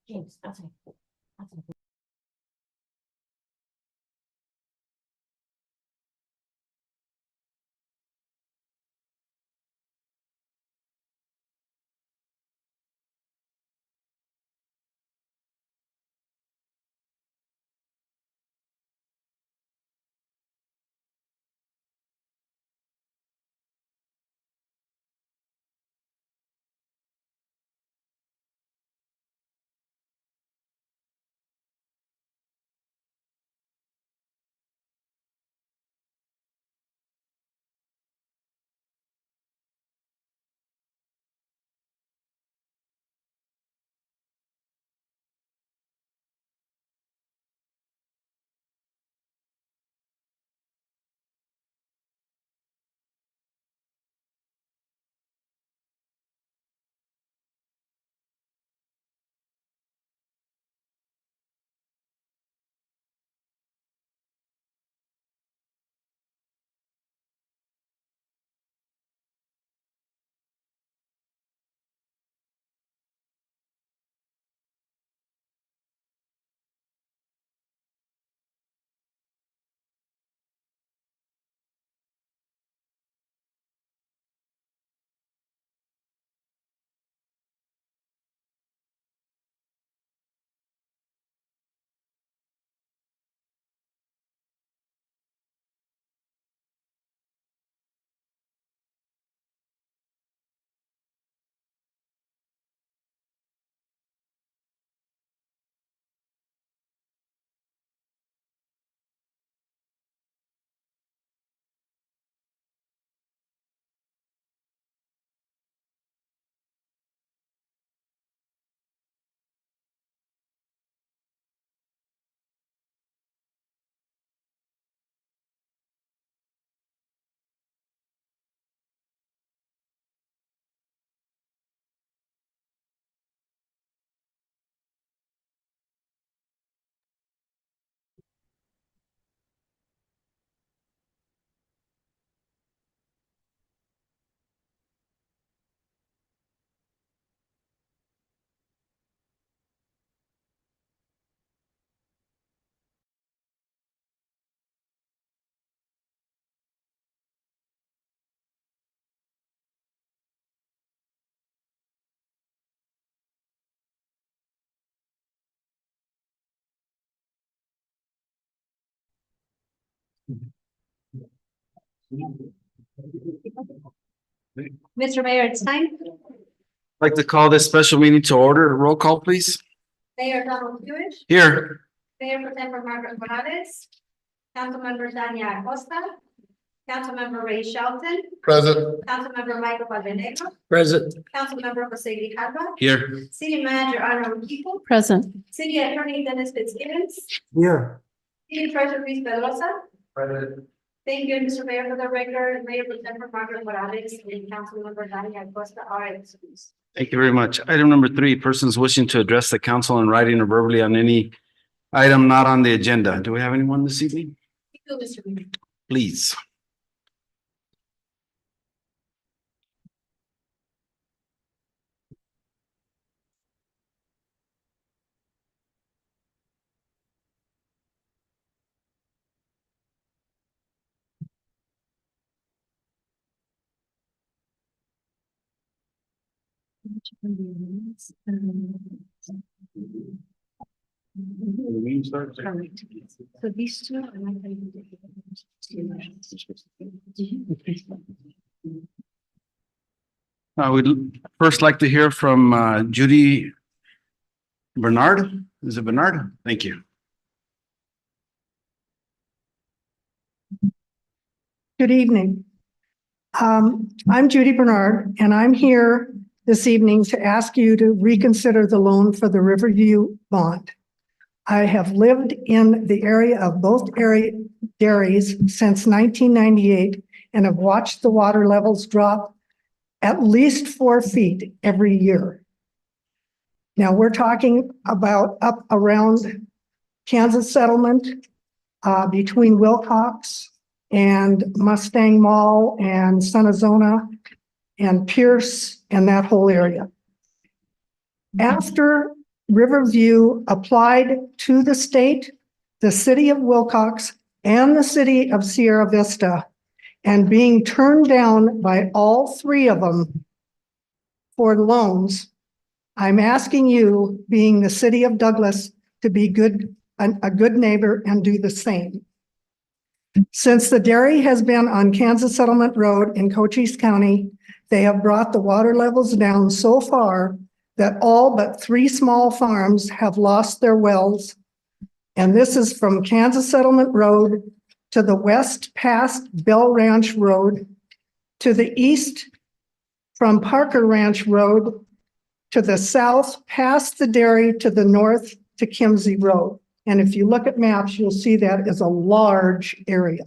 James, outside. Outside. Mr. Mayor, it's time. I'd like to call this special meeting to order. Roll call, please. Mayor Donald Hewitt, Here. Mayor Pro Tempore Margaret Morales, Councilmember Dania Acosta, Councilmember Ray Shelton, Present. Councilmember Michael Valdenegro, Present. Councilmember Jose Grijalva, Here. City Manager Ana Urquijo, Present. City Attorney Dennis Fitzgibbons, Here. City Treasurer Luis Pedrosa. Present. Thank you, Mr. Mayor, for the record. Mayor Pro Tempore Margaret Morales and Councilmember Dania Acosta are excused. Thank you very much. Item number 3, persons wishing to address the council in writing or verbally on any item not on the agenda. Do we have anyone this evening? Thank you, Mr. Mayor. Please. Correct. So these two are not going to. I would first like to hear from Judy Bernard. Is it Bernard? Thank you. Good evening. I'm Judy Bernard, and I'm here this evening to ask you to reconsider the loan for the Riverview bond. I have lived in the area of both dairies since 1998 and have watched the water levels drop at least 4 feet every year. Now, we're talking about up around Kansas Settlement, between Wilcox and Mustang Mall and Sunazona and Pierce and that whole area. After Riverview applied to the state, the city of Wilcox, and the city of Sierra Vista, and being turned down by all three of them for loans, I'm asking you, being the city of Douglas, to be a good neighbor and do the same. Since the dairy has been on Kansas Settlement Road in Cochise County, they have brought the water levels down so far that all but 3 small farms have lost their wells. And this is from Kansas Settlement Road to the west past Bell Ranch Road, to the east from Parker Ranch Road, to the south past the dairy, to the north to Kimsey Road. And if you look at maps, you'll see that is a large area.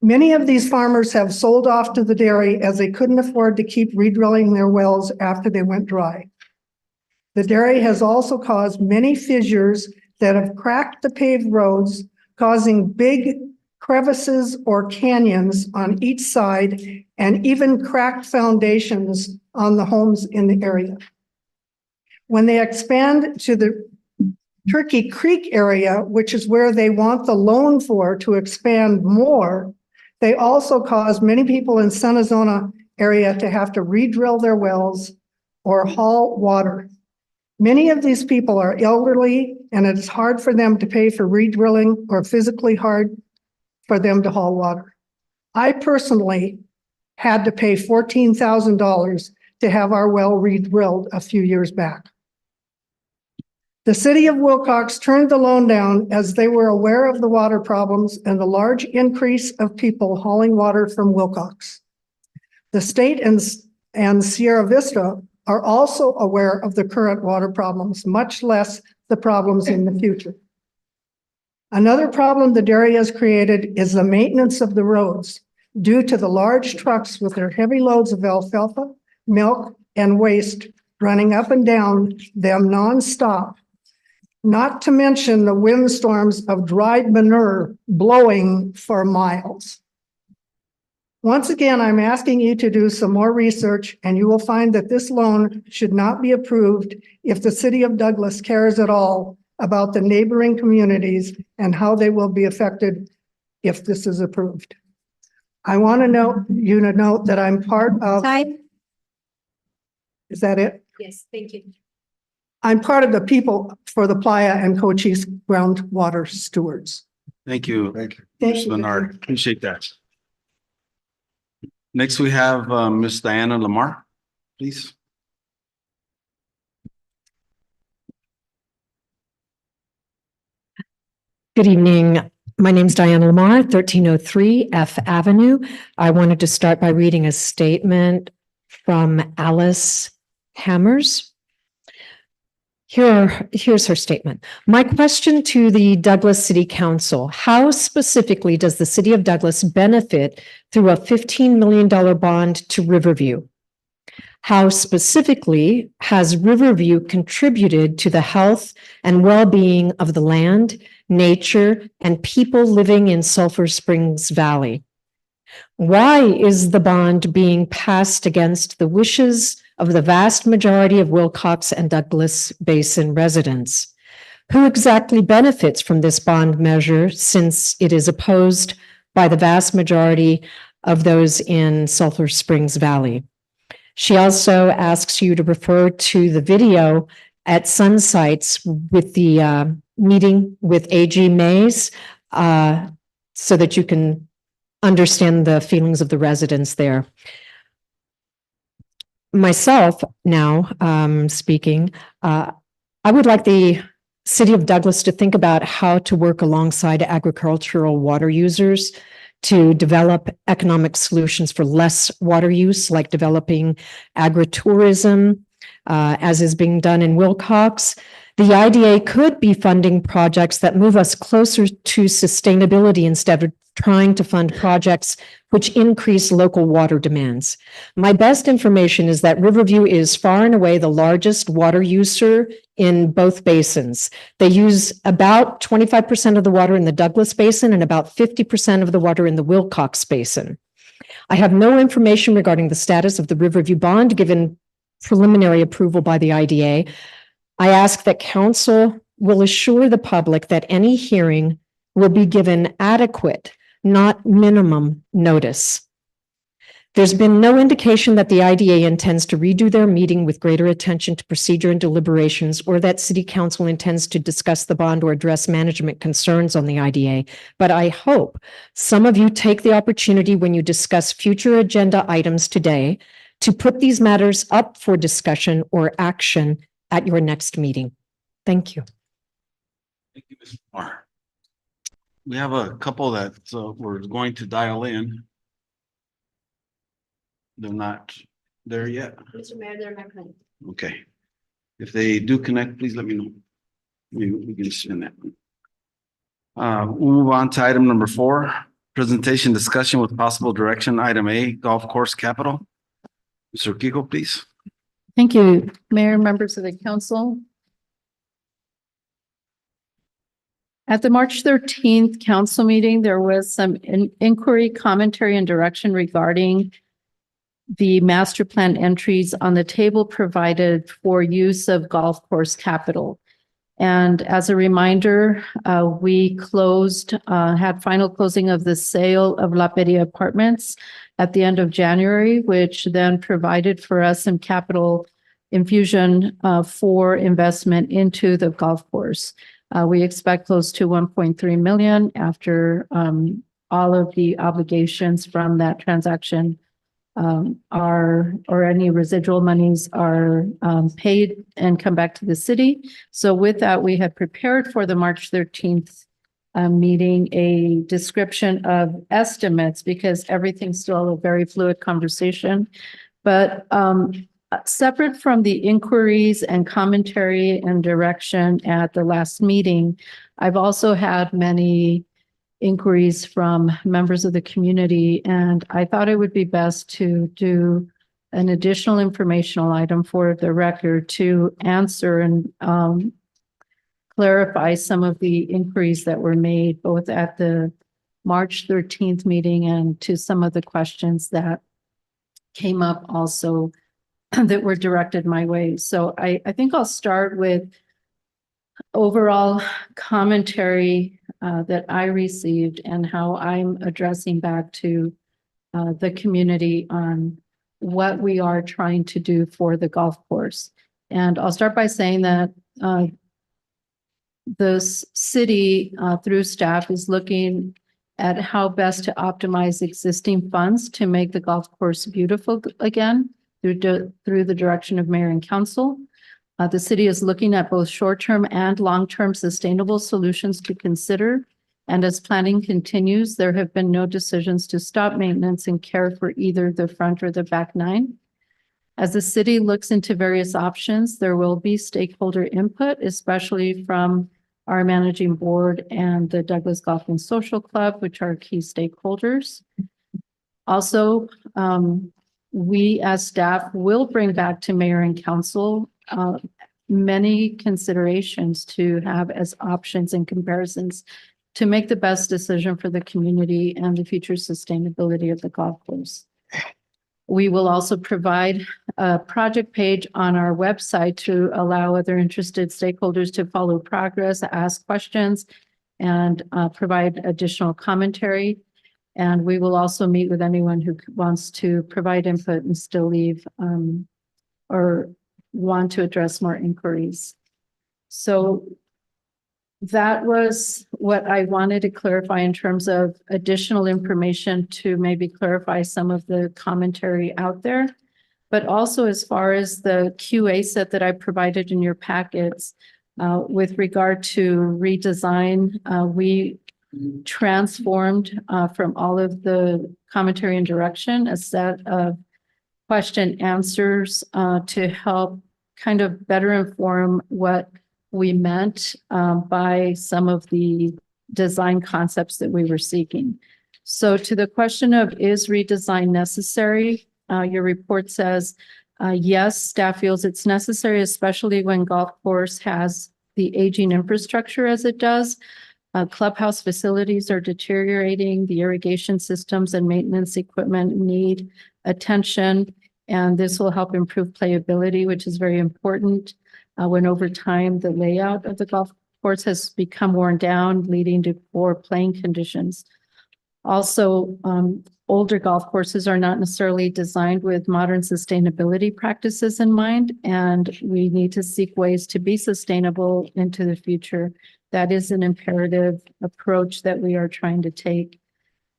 Many of these farmers have sold off to the dairy as they couldn't afford to keep redrilling their wells after they went dry. The dairy has also caused many fissures that have cracked the paved roads, causing big crevices or canyons on each side, and even cracked foundations on the homes in the area. When they expand to the Turkey Creek area, which is where they want the loan for to expand more, they also cause many people in San Antonio area to have to re-drill their wells or haul water. Many of these people are elderly, and it's hard for them to pay for re-drilling, or physically hard for them to haul water. I personally had to pay $14,000 to have our well re-drilled a few years back. The city of Wilcox turned the loan down as they were aware of the water problems and the large increase of people hauling water from Wilcox. The state and Sierra Vista are also aware of the current water problems, much less the problems in the future. Another problem the dairy has created is the maintenance of the roads due to the large trucks with their heavy loads of alfalfa, milk, and waste running up and down them nonstop. Not to mention the windstorms of dried manure blowing for miles. Once again, I'm asking you to do some more research, and you will find that this loan should not be approved if the city of Douglas cares at all about the neighboring communities and how they will be affected if this is approved. I want to note that I'm part of. Time? Is that it? Yes, thank you. I'm part of the People for the Playa and Cochise Groundwater Stewards. Thank you. Thank you. Thank Ms. you. Bernard. Appreciate that. Next, we have Ms. Diana Lamar, please. Good evening. My name is Diana Lamar, 1303 F Avenue. I wanted to start by reading a statement from Alice Hammers. Here's her statement. My question to the Douglas City Council: how specifically does the city of Douglas benefit through a $15 million bond to Riverview? How specifically has Riverview contributed to the health and well-being of the land, nature, and people living in Sulphur Springs Valley? Why is the bond being passed against the wishes of the vast majority of Wilcox and Douglas Basin residents? Who exactly benefits from this bond measure, since it is opposed by the vast majority of those in Sulphur Springs Valley? She also asks you to refer to the video at Sunsites with the meeting with AG Mays so that you can understand the feelings of the residents there. Myself now speaking, I would like the city of Douglas to think about how to work alongside agricultural water users to develop economic solutions for less water use, like developing agritourism, as is being done in Wilcox. The IDA could be funding projects that move us closer to sustainability instead of trying to fund projects which increase local water demands. My best information is that Riverview is far and away the largest water user in both basins. They use about 25% of the water in the Douglas Basin and about 50% of the water in the Wilcox Basin. I have no information regarding the status of the Riverview bond given preliminary approval by the IDA. I ask that council will assure the public that any hearing will be given adequate, not minimum notice. There's been no indication that the IDA intends to redo their meeting with greater attention to procedure and deliberations, or that city council intends to discuss the bond or address management concerns on the IDA. But I hope some of you take the opportunity when you discuss future agenda items today to put these matters up for discussion or action at your next meeting. Thank you. Thank you, Ms. Moore. We have a couple that we're going to dial in. They're not there yet. Mr. Mayor, they're not coming. Okay. If they do connect, please let me know. We can send that. We'll move on to item number 4, presentation discussion with possible direction. Item A, golf course capital. Mr. Kiko, please. Thank you, Mayor and members of the council. At the March 13th council meeting, there was some inquiry, commentary, and direction regarding the master plan entries on the table provided for use of golf course capital. And as a reminder, we had final closing of the sale of La Peria Apartments at the end of January, which then provided for us some capital infusion for investment into the golf course. We expect close to 1.3 million after all of the obligations from that transaction or any residual monies are paid and come back to the city. So with that, we have prepared for the March 13th meeting a description of estimates, because everything's still a very fluid conversation. But separate from the inquiries and commentary and direction at the last meeting, I've also had many inquiries from members of the community, and I thought it would be best to do an additional informational item for the record to answer and clarify some of the inquiries that were made both at the March 13th meeting and to some of the questions that came up also that were directed my way. So I think I'll start with overall commentary that I received and how I'm addressing back to the community on what we are trying to do for the golf course. And I'll start by saying that the city through staff is looking at how best to optimize existing funds to make the golf course beautiful again through the direction of mayor and council. The city is looking at both short-term and long-term sustainable solutions to consider. And as planning continues, there have been no decisions to stop maintenance and care for either the front or the back 9. As the city looks into various options, there will be stakeholder input, especially from our managing board and the Douglas Golf and Social Club, which are key stakeholders. Also, we as staff will bring back to mayor and council many considerations to have as options and comparisons to make the best decision for the community and the future sustainability of the golf course. We will also provide a project page on our website to allow other interested stakeholders to follow progress, ask questions, and provide additional commentary. And we will also meet with anyone who wants to provide input and still leave or want to address more inquiries. So that was what I wanted to clarify in terms of additional information to maybe clarify some of the commentary out there. But also as far as the QA set that I provided in your packets, with regard to redesign, we transformed from all of the commentary and direction a set of question answers to help kind of better inform what we meant by some of the design concepts that we were seeking. So to the question of is redesign necessary, your report says, yes, staff feels it's necessary, especially when golf course has the aging infrastructure as it does. Clubhouse facilities are deteriorating, the irrigation systems and maintenance equipment need attention. And this will help improve playability, which is very important. When over time, the layout of the golf course has become worn down, leading to poor playing conditions. Also, older golf courses are not necessarily designed with modern sustainability practices in mind, and we need to seek ways to be sustainable into the future. That is an imperative approach that we are trying to take.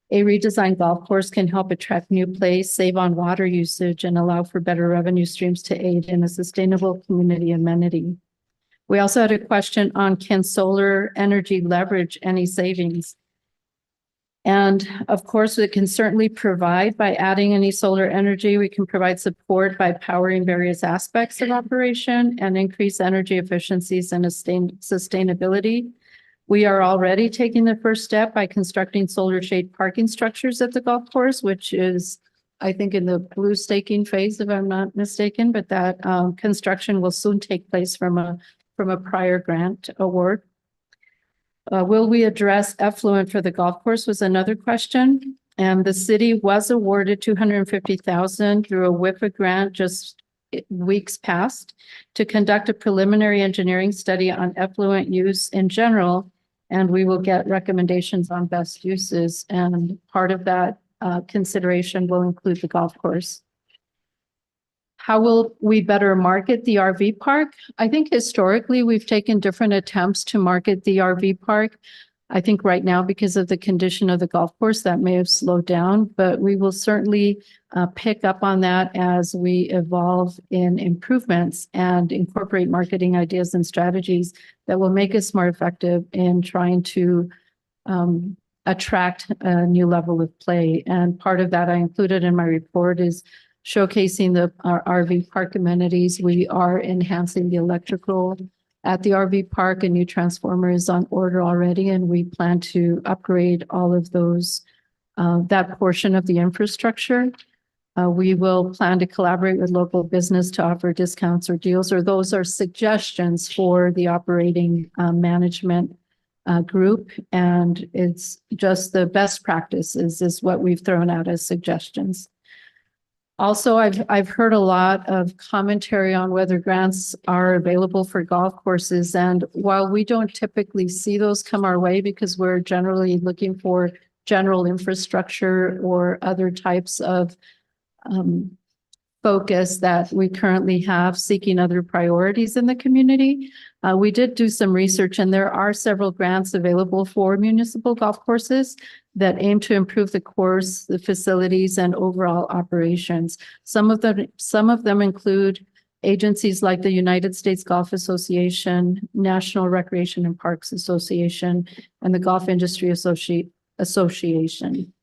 A redesigned golf course can help attract new plays, save on water usage, and allow for better revenue streams to aid in a sustainable community amenity. We also had a question on, can solar energy leverage any savings? And of course, it can certainly provide by adding any solar energy. We can provide support by powering various aspects of operation and increase energy efficiencies and sustainability. We are already taking the first step by constructing solar shade parking structures at the golf course, which is, I think, in the blue staking phase, if I'm not mistaken, but that construction will soon take place from a prior grant award. Will we address effluent for the golf course was another question. And the city was awarded $250,000 through a WIPA grant just weeks past to conduct a preliminary engineering study on effluent use in general. And we will get recommendations on best uses. And part of that consideration will include the golf course. How will we better market the RV park? I think historically we've taken different attempts to market the RV park. I think right now, because of the condition of the golf course, that may have slowed down, but we will certainly pick up on that as we evolve in improvements and incorporate marketing ideas and strategies that will make us more effective in trying to attract a new level of play. And part of that I included in my report is showcasing our RV park amenities. We are enhancing the electrical at the RV park. A new transformer is on order already, and we plan to upgrade all of those, that portion of the infrastructure. We will plan to collaborate with local business to offer discounts or deals, or those are suggestions for the operating management group. And it's just the best practices is what we've thrown out as suggestions. Also, I've heard a lot of commentary on whether grants are available for golf courses. And while we don't typically see those come our way because we're generally looking for general infrastructure or other types of focus that we currently have seeking other priorities in the community, we did do some research, and there are several grants available for municipal golf courses that aim to improve the course, the facilities, and overall operations. Some of them include agencies like the United States Golf Association, National Recreation and Parks Association, and the Golf Industry Association.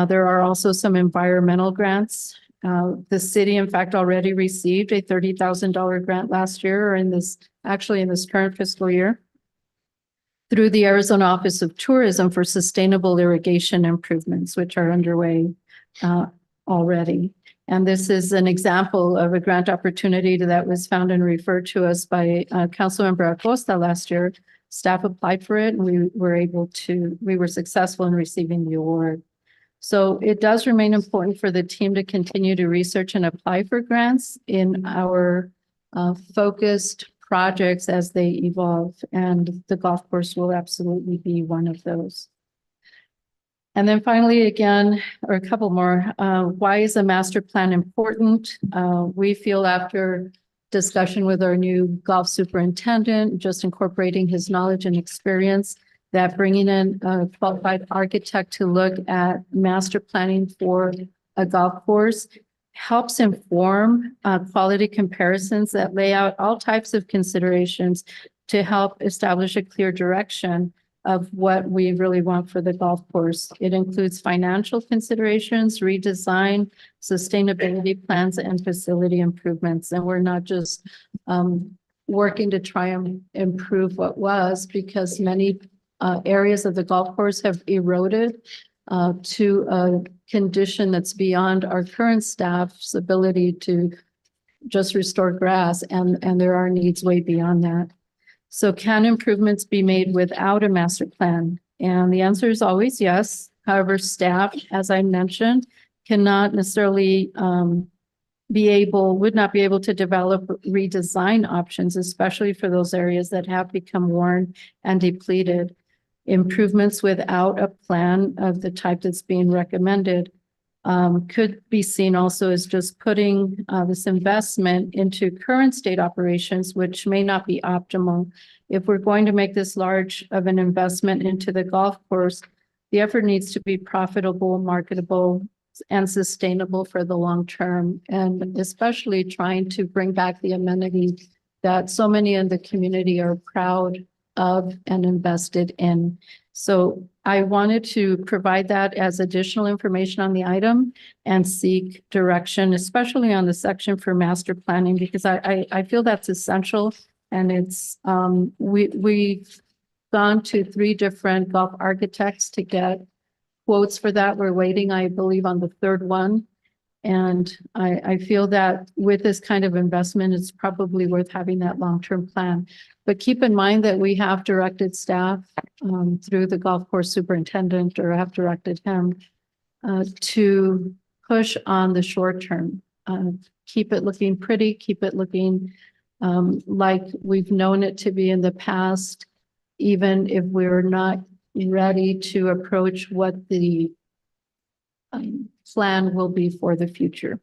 There are also some environmental grants. The city, in fact, already received a $30,000 grant last year, or in this current fiscal year, through the Arizona Office of Tourism for sustainable irrigation improvements, which are underway already. And this is an example of a grant opportunity that was found and referred to us by Councilmember Acosta last year. Staff applied for it, and we were successful in receiving the award. So it does remain important for the team to continue to research and apply for grants in our focused projects as they evolve, and the golf course will absolutely be one of those. And then finally, again, or a couple more, why is a master plan important? We feel after discussion with our new golf superintendent, just incorporating his knowledge and experience, that bringing in a qualified architect to look at master planning for a golf course helps inform quality comparisons that lay out all types of considerations to help establish a clear direction of what we really want for the golf course. It includes financial considerations, redesign, sustainability plans, and facility improvements. And we're not just working to try and improve what was, because many areas of the golf course have eroded to a condition that's beyond our current staff's ability to just restore grass, and there are needs way beyond that. So can improvements be made without a master plan? And the answer is always yes. However, staff, as I mentioned, cannot necessarily would not be able to develop redesign options, especially for those areas that have become worn and depleted. Improvements without a plan of the type that's being recommended could be seen also as just putting this investment into current state operations, which may not be optimal. If we're going to make this large of an investment into the golf course, the effort needs to be profitable, marketable, and sustainable for the long term, and especially trying to bring back the amenities that so many in the community are proud of and invested in. So I wanted to provide that as additional information on the item and seek direction, especially on the section for master planning, because I feel that's essential. And it's, we've gone to 3 different golf architects to get quotes for that. We're waiting, I believe, on the 3rd one. And I feel that with this kind of investment, it's probably worth having that long-term plan. But keep in mind that we have directed staff through the golf course superintendent, or have directed him to push on the short term. Keep it looking pretty, keep it looking like we've known it to be in the past, even if we're not ready to approach what the plan will be for the future.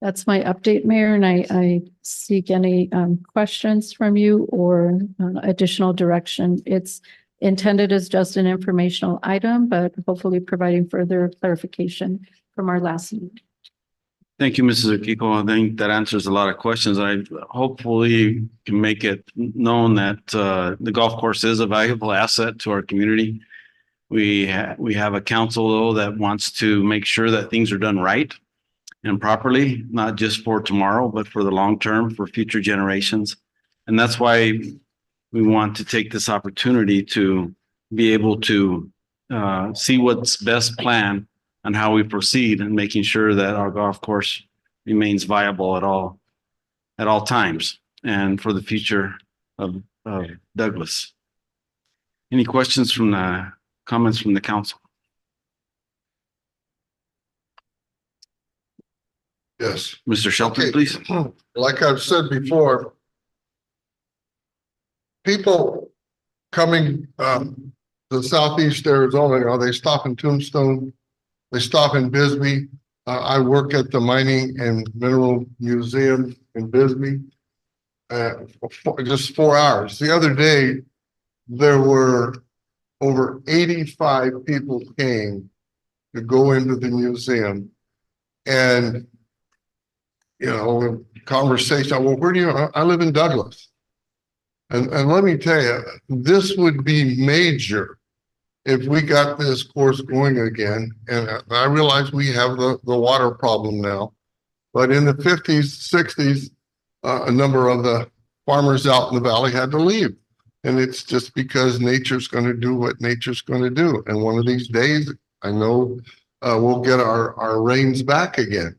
That's my update, Mayor, and I seek any questions from you or additional direction. It's intended as just an informational item, but hopefully providing further clarification from our last meeting. Thank you, Mrs. Akiko. I think that answers a lot of questions. I hopefully can make it known that the golf course is a valuable asset to our community. We have a council, though, that wants to make sure that things are done right and properly, not just for tomorrow, but for the long term, for future generations. And that's why we want to take this opportunity to be able to see what's best planned and how we proceed, and making sure that our golf course remains viable at all times and for the future of Douglas. Any questions from the comments from the council? Yes, Mr. Shelton, Okay. please. like I've said before, people coming to Southeast Arizona, you know, they stop in Tombstone, they stop in Bisbee. I work at the Mining and Mineral Museum in Bisbee. For just 4 hours. The other day, there were over 85 people came to go into the museum, and you know, conversation. Well, where do you? I live in Douglas, and let me tell you, this would be major if we got this course going again. And I realize we have the water problem now, but in the 50s, 60s, a number of the farmers out in the valley had to leave. And it's just because nature's going to do what nature's going to do. And one of these days, I know we'll get our rains back again.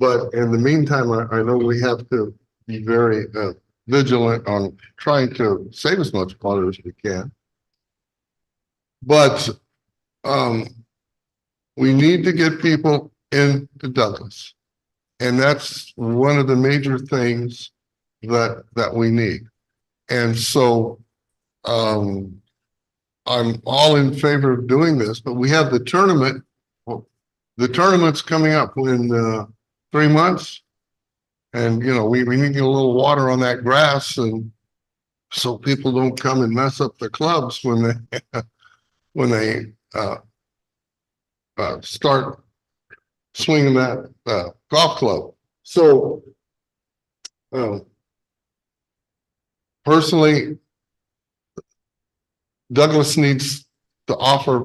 But in the meantime, I know we have to be very vigilant on trying to save as much water as we can. But we need to get people into Douglas. And that's one of the major things that we need. And so I'm all in favor of doing this, but we have the tournament. Well, the tournament's coming up in 3 months. And, you know, we need to get a little water on that grass, and so people don't come and mess up the clubs when they start swinging that golf club. So personally, Douglas needs to offer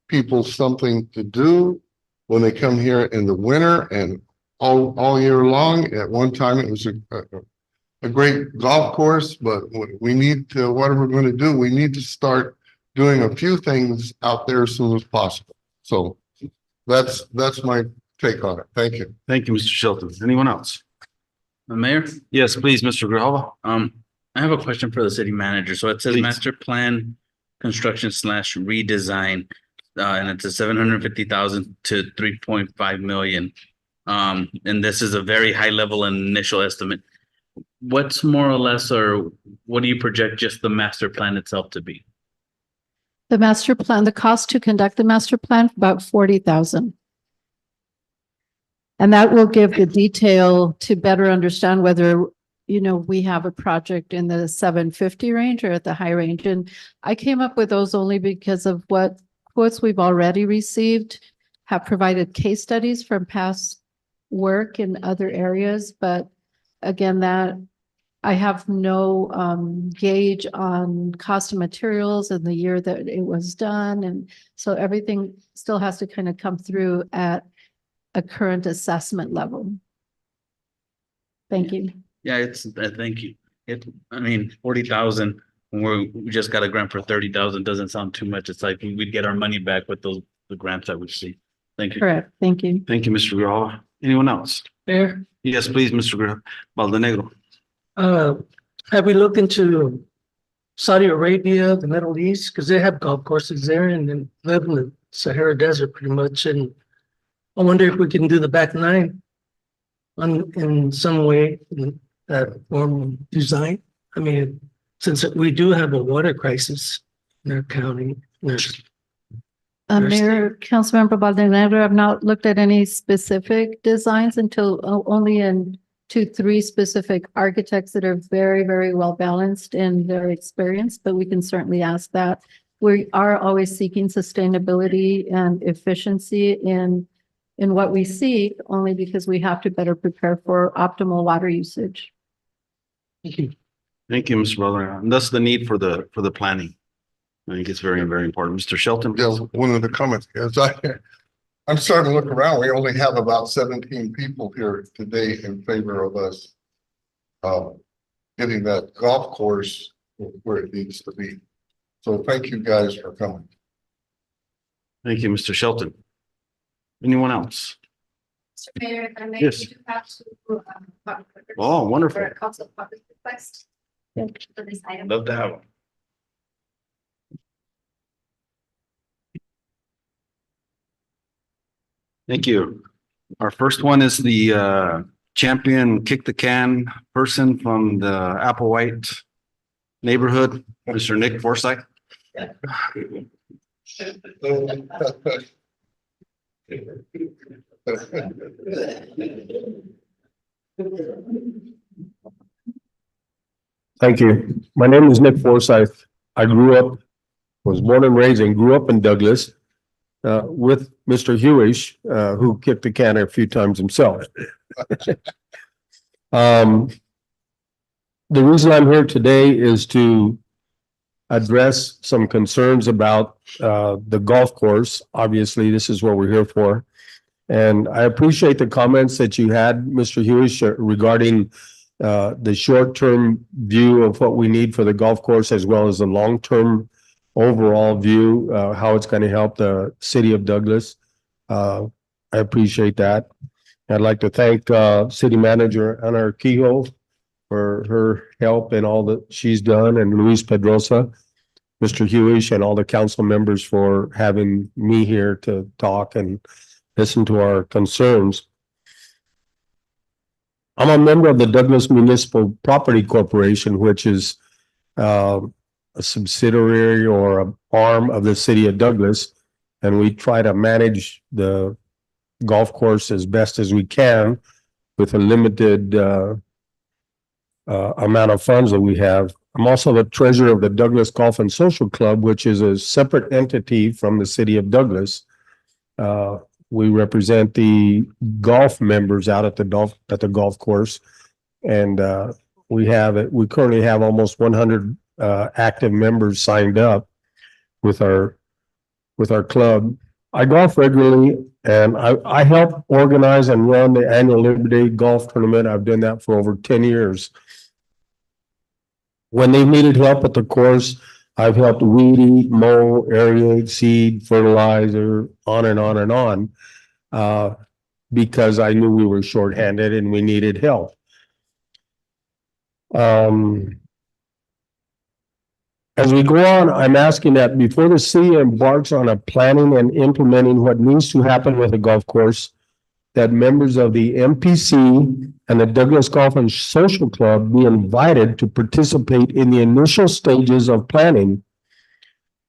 people something to do when they come here in the winter and all year long. At one time, it was a great golf course, but we need to, whatever we're going to do, we need to start doing a few things out there as soon as possible. So that's my take on it. Thank you. Thank you, Mr. Shelton. Anyone else? Mayor, Yes, please, Mr. Grijalva. I have a question for the city manager. So it says Please. master plan construction / redesign, and it's a 750,000 to 3.5 million. And this is a very high level and initial estimate. What's more or less, or what do you project just the master plan itself to be? The master plan, the cost to conduct the master plan, about 40,000. And that will give the detail to better understand whether, we have a project in the 750 range or at the high range. And I came up with those only because of what quotes we've already received have provided case studies from past work in other areas. But again, that I have no gauge on cost of materials and the year that it was done. And so everything still has to kind of come through at a current assessment level. Thank you. Yeah, thank you. 40,000, we just got a grant for 30,000 doesn't sound too much. It's like we'd get our money back with the grants that we see. Thank you. Correct. Thank you. Thank you, Mr. Grijalva. Anyone else? Mayor, Yes, please, Mr. Valdenegro. have we looked into Saudi Arabia, the Middle East? Because they have golf courses there and then Lebanon, Sahara Desert pretty much. And I wonder if we can do the back nine in some way, that form of design. I mean, since we do have a water crisis in our county. Mayor, Councilmember Baldenegro, I've not looked at any specific designs until only in 2-3 specific architects that are very, very well balanced in their experience, but we can certainly ask that. We are always seeking sustainability and efficiency in what we seek, only because we have to better prepare for optimal water usage. Thank you. Thank you, Mr. Valdenegro. And that's the need for the planning. I think it's very, very important. Mr. Shelton? Yeah, one of the comments is I'm starting to look around. We only have about 17 people here today in favor of us getting that golf course where it needs to be. So thank you guys for coming. Thank you, Mr. Shelton. Anyone else? Mr. Mayor, if I may, Yes. we do have to. Oh, wonderful. For a council public request for this item. Love to have them. Thank you. Our first one is the champion kick the can person from the Applewhite neighborhood, Mr. Nick Forsyth. Thank you. My name is Nick Forsyth. I was born and raised and grew up in Douglas with Mr. Hewish, who kicked the can a few times himself. The reason I'm here today is to address some concerns about the golf course. Obviously, this is what we're here for. And I appreciate the comments that you had, Mr. Hewish, regarding the short-term view of what we need for the golf course, as well as the long-term overall view, how it's going to help the city of Douglas. I appreciate that. I'd like to thank City Manager Ana Arquijo for her help and all that she's done, and Luis Pedrosa, Mr. Hewish, and all the council members for having me here to talk and listen to our concerns. I'm a member of the Douglas Municipal Property Corporation, which is a subsidiary or an arm of the city of Douglas, and we try to manage the golf course as best as we can with a limited amount of funds that we have. I'm also the treasurer of the Douglas Golf and Social Club, which is a separate entity from the city of Douglas. We represent the golf members out at the golf course, and we currently have almost 100 active members signed up with our club. I golf regularly, and I help organize and run the annual Labor Day golf tournament. I've done that for over 10 years. When they needed help at the course, I've helped weed eat, mow, aerate, seed, fertilizer, on and on and on, because I knew we were shorthanded and we needed help. As we go on, I'm asking that before the city embarks on a planning and implementing what needs to happen with the golf course, that members of the MPC and the Douglas Golf and Social Club be invited to participate in the initial stages of planning.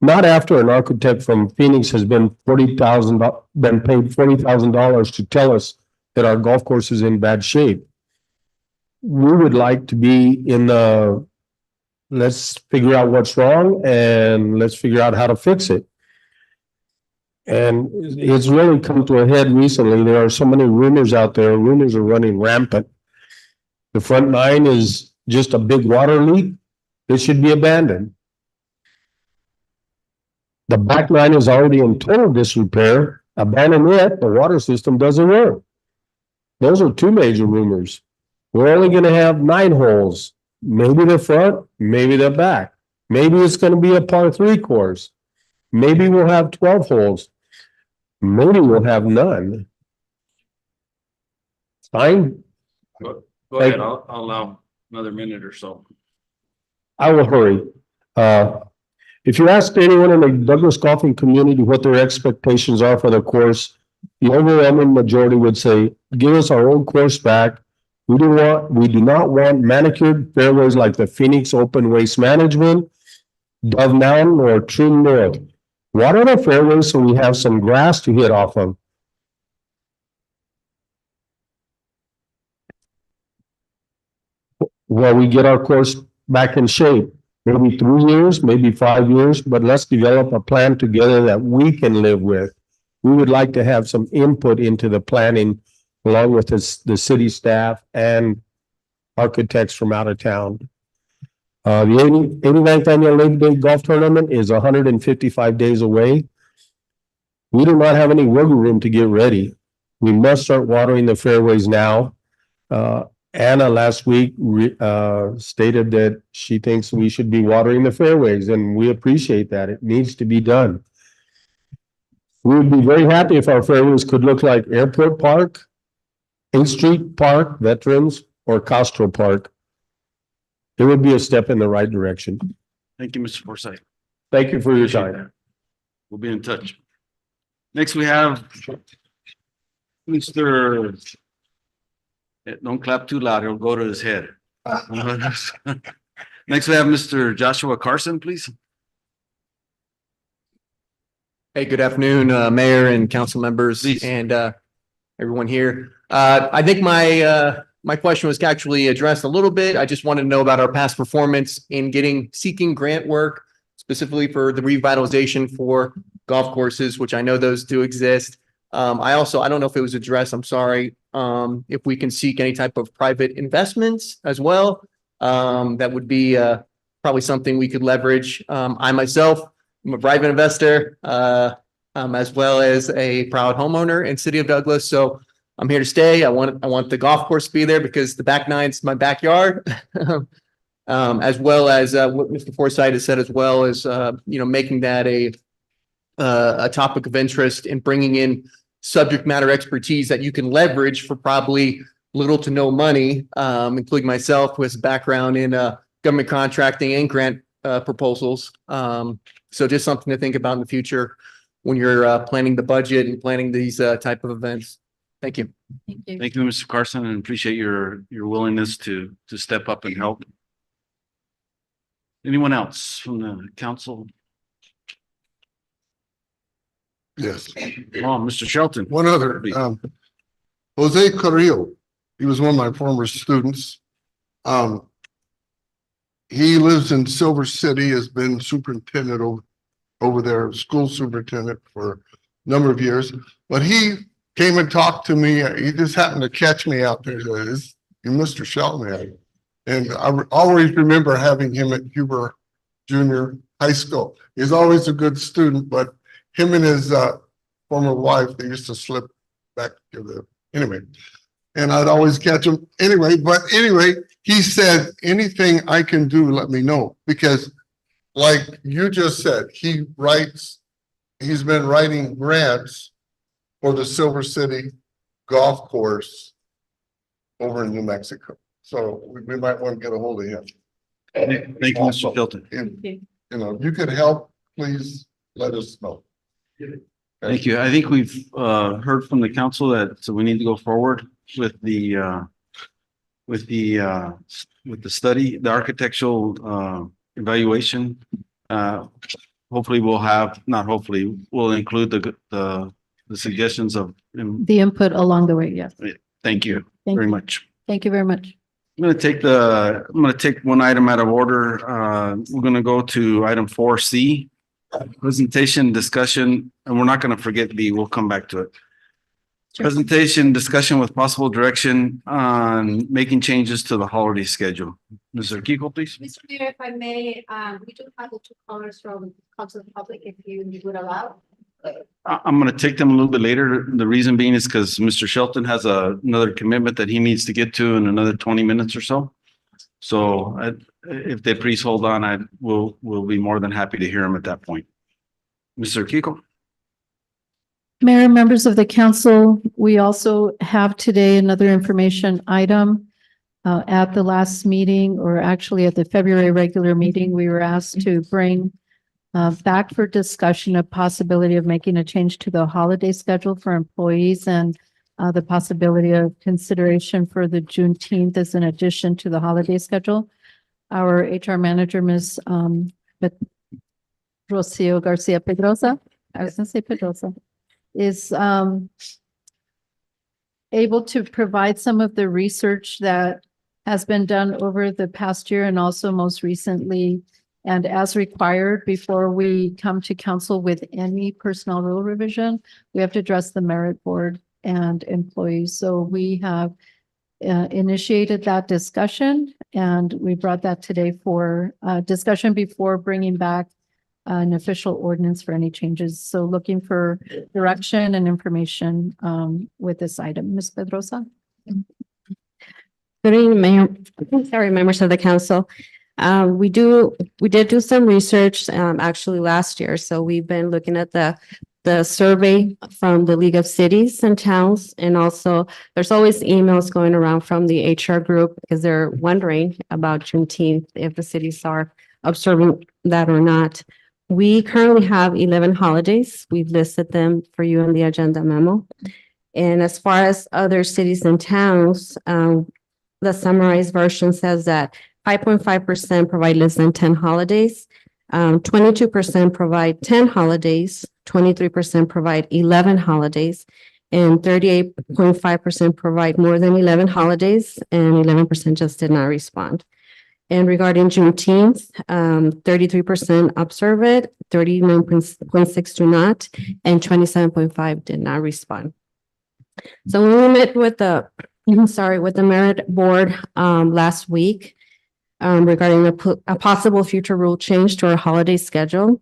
Not after an architect from Phoenix has been paid $40,000 to tell us that our golf course is in bad shape. We would like to be in the, let's figure out what's wrong and let's figure out how to fix it. And it's really come to a head recently. There are so many rumors out there. Rumors are running rampant. The front nine is just a big water leak. It should be abandoned. The back nine is already in total disrepair. Abandon it, the water system doesn't work. Those are two major rumors. We're only going to have 9 holes. Maybe the front, maybe the back. Maybe it's going to be a par 3 course. Maybe we'll have 12 holes. Maybe we'll have none. Fine. Go ahead, I'll allow another minute or so. I will hurry. If you ask anyone in the Douglas golfing community what their expectations are for the course, the overwhelming majority would say, give us our old course back. We do not want manicured fairways like the Phoenix Open Waste Management, Dove Mountain, or True North. What are the fairways so we have some grass to hit off of? Well, we get our course back in shape. Maybe 3 years, maybe 5 years, but let's develop a plan together that we can live with. We would like to have some input into the planning along with the city staff and architects from out of town. The 89th annual Labor Day Golf Tournament is 155 days away. We do not have any wiggle room to get ready. We must start watering the fairways now. Anna last week stated that she thinks we should be watering the fairways, and we appreciate that. It needs to be done. We would be very happy if our fairways could look like Airport Park, 8th Street Park, Veterans, or Castro Park. It would be a step in the right direction. Thank you, Mr. Forsyth. Thank you for your Appreciate time. that. We'll be in touch. Next, we have Mr. Don't clap too loud, it'll go to his head. Next, we have Mr. Joshua Carson, please. Hey, good afternoon, Mayor and council members Please. and everyone here. I think my question was actually addressed a little bit. I just wanted to know about our past performance in seeking grant work, specifically for the revitalization for golf courses, which I know those do exist. I don't know if it was addressed, I'm sorry, if we can seek any type of private investments as well. That would be probably something we could leverage. I myself, I'm a private investor, as well as a proud homeowner in City of Douglas. So I'm here to stay. I want the golf course to be there because the back nine's my backyard. As well as what Mr. Forsyth has said, as well as making that a topic of interest and bringing in subject matter expertise that you can leverage for probably little to no money, including myself, who has a background in government contracting and grant proposals. So just something to think about in the future when you're planning the budget and planning these type of events. Thank you. Thank you. Thank you, Mr. Carson, and appreciate your willingness to step up and help. Anyone else from the council? Yes. Oh, Mr. Shelton. One other, Jose Carrillo, he was one of my former students. He lives in Silver City, has been superintendent over there, school superintendent for a number of years. But he came and talked to me. He just happened to catch me out there. You Mr. Shelton. And I always remember having him at Huber Junior High School. He's always a good student, but him and his former wife, they used to slip back to anyway. And I'd always catch him anyway. But anyway, he said, anything I can do, let me know. Because like you just said, he's been writing grants for the Silver City golf course over in New Mexico. So we might want to get a hold of him. Thank you, Mr. Shelton. And, if you could help, please let us know. Thank you. I think we've heard from the council that so we need to go forward with the study, the architectural evaluation. Hopefully we'll have, not hopefully, we'll include the suggestions of, The input along the way, yes. thank you Thank very you. much. Thank you very much. I'm gonna take one item out of order. We're gonna go to item 4C. Presentation, discussion, and we're not gonna forget B. We'll come back to it. Presentation, discussion with possible direction on making changes to the holiday schedule. Mr. Kiko, please. Mr. Mayor, if I may, we do have the two callers from Council of the Public, if you would allow. I'm gonna take them a little bit later. The reason being is because Mr. Shelton has another commitment that he needs to get to in another 20 minutes or so. So if they please hold on, we'll be more than happy to hear him at that point. Mr. Kiko? Mayor, members of the council, we also have today another information item. At the last meeting, or actually at the February regular meeting, we were asked to bring back for discussion a possibility of making a change to the holiday schedule for employees and the possibility of consideration for the Juneteenth as an addition to the holiday schedule. Our HR manager, Ms. Rocio Garcia Pedrosa, I was gonna say Pedrosa, is able to provide some of the research that has been done over the past year and also most recently, and as required before we come to council with any personnel rule revision, we have to address the merit board and employees. So we have initiated that discussion, and we brought that today for discussion before bringing back an official ordinance for any changes. So looking for direction and information with this item. Ms. Pedrosa? Good evening, Mayor. Sorry, members of the council. We did do some research actually last year. So we've been looking at the survey from the League of Cities and Towns. And also there's always emails going around from the HR group because they're wondering about Juneteenth, if the cities are observing that or not. We currently have 11 holidays. We've listed them for you in the agenda memo. And as far as other cities and towns, the summarized version says that 5.5% provide less than 10 holidays. 22% provide 10 holidays, 23% provide 11 holidays, and 38.5% provide more than 11 holidays, and 11% just did not respond. And regarding Juneteenth, 33% observe it, 39.6 do not, and 27.5 did not respond. So when we met with the merit board last week regarding a possible future rule change to our holiday schedule,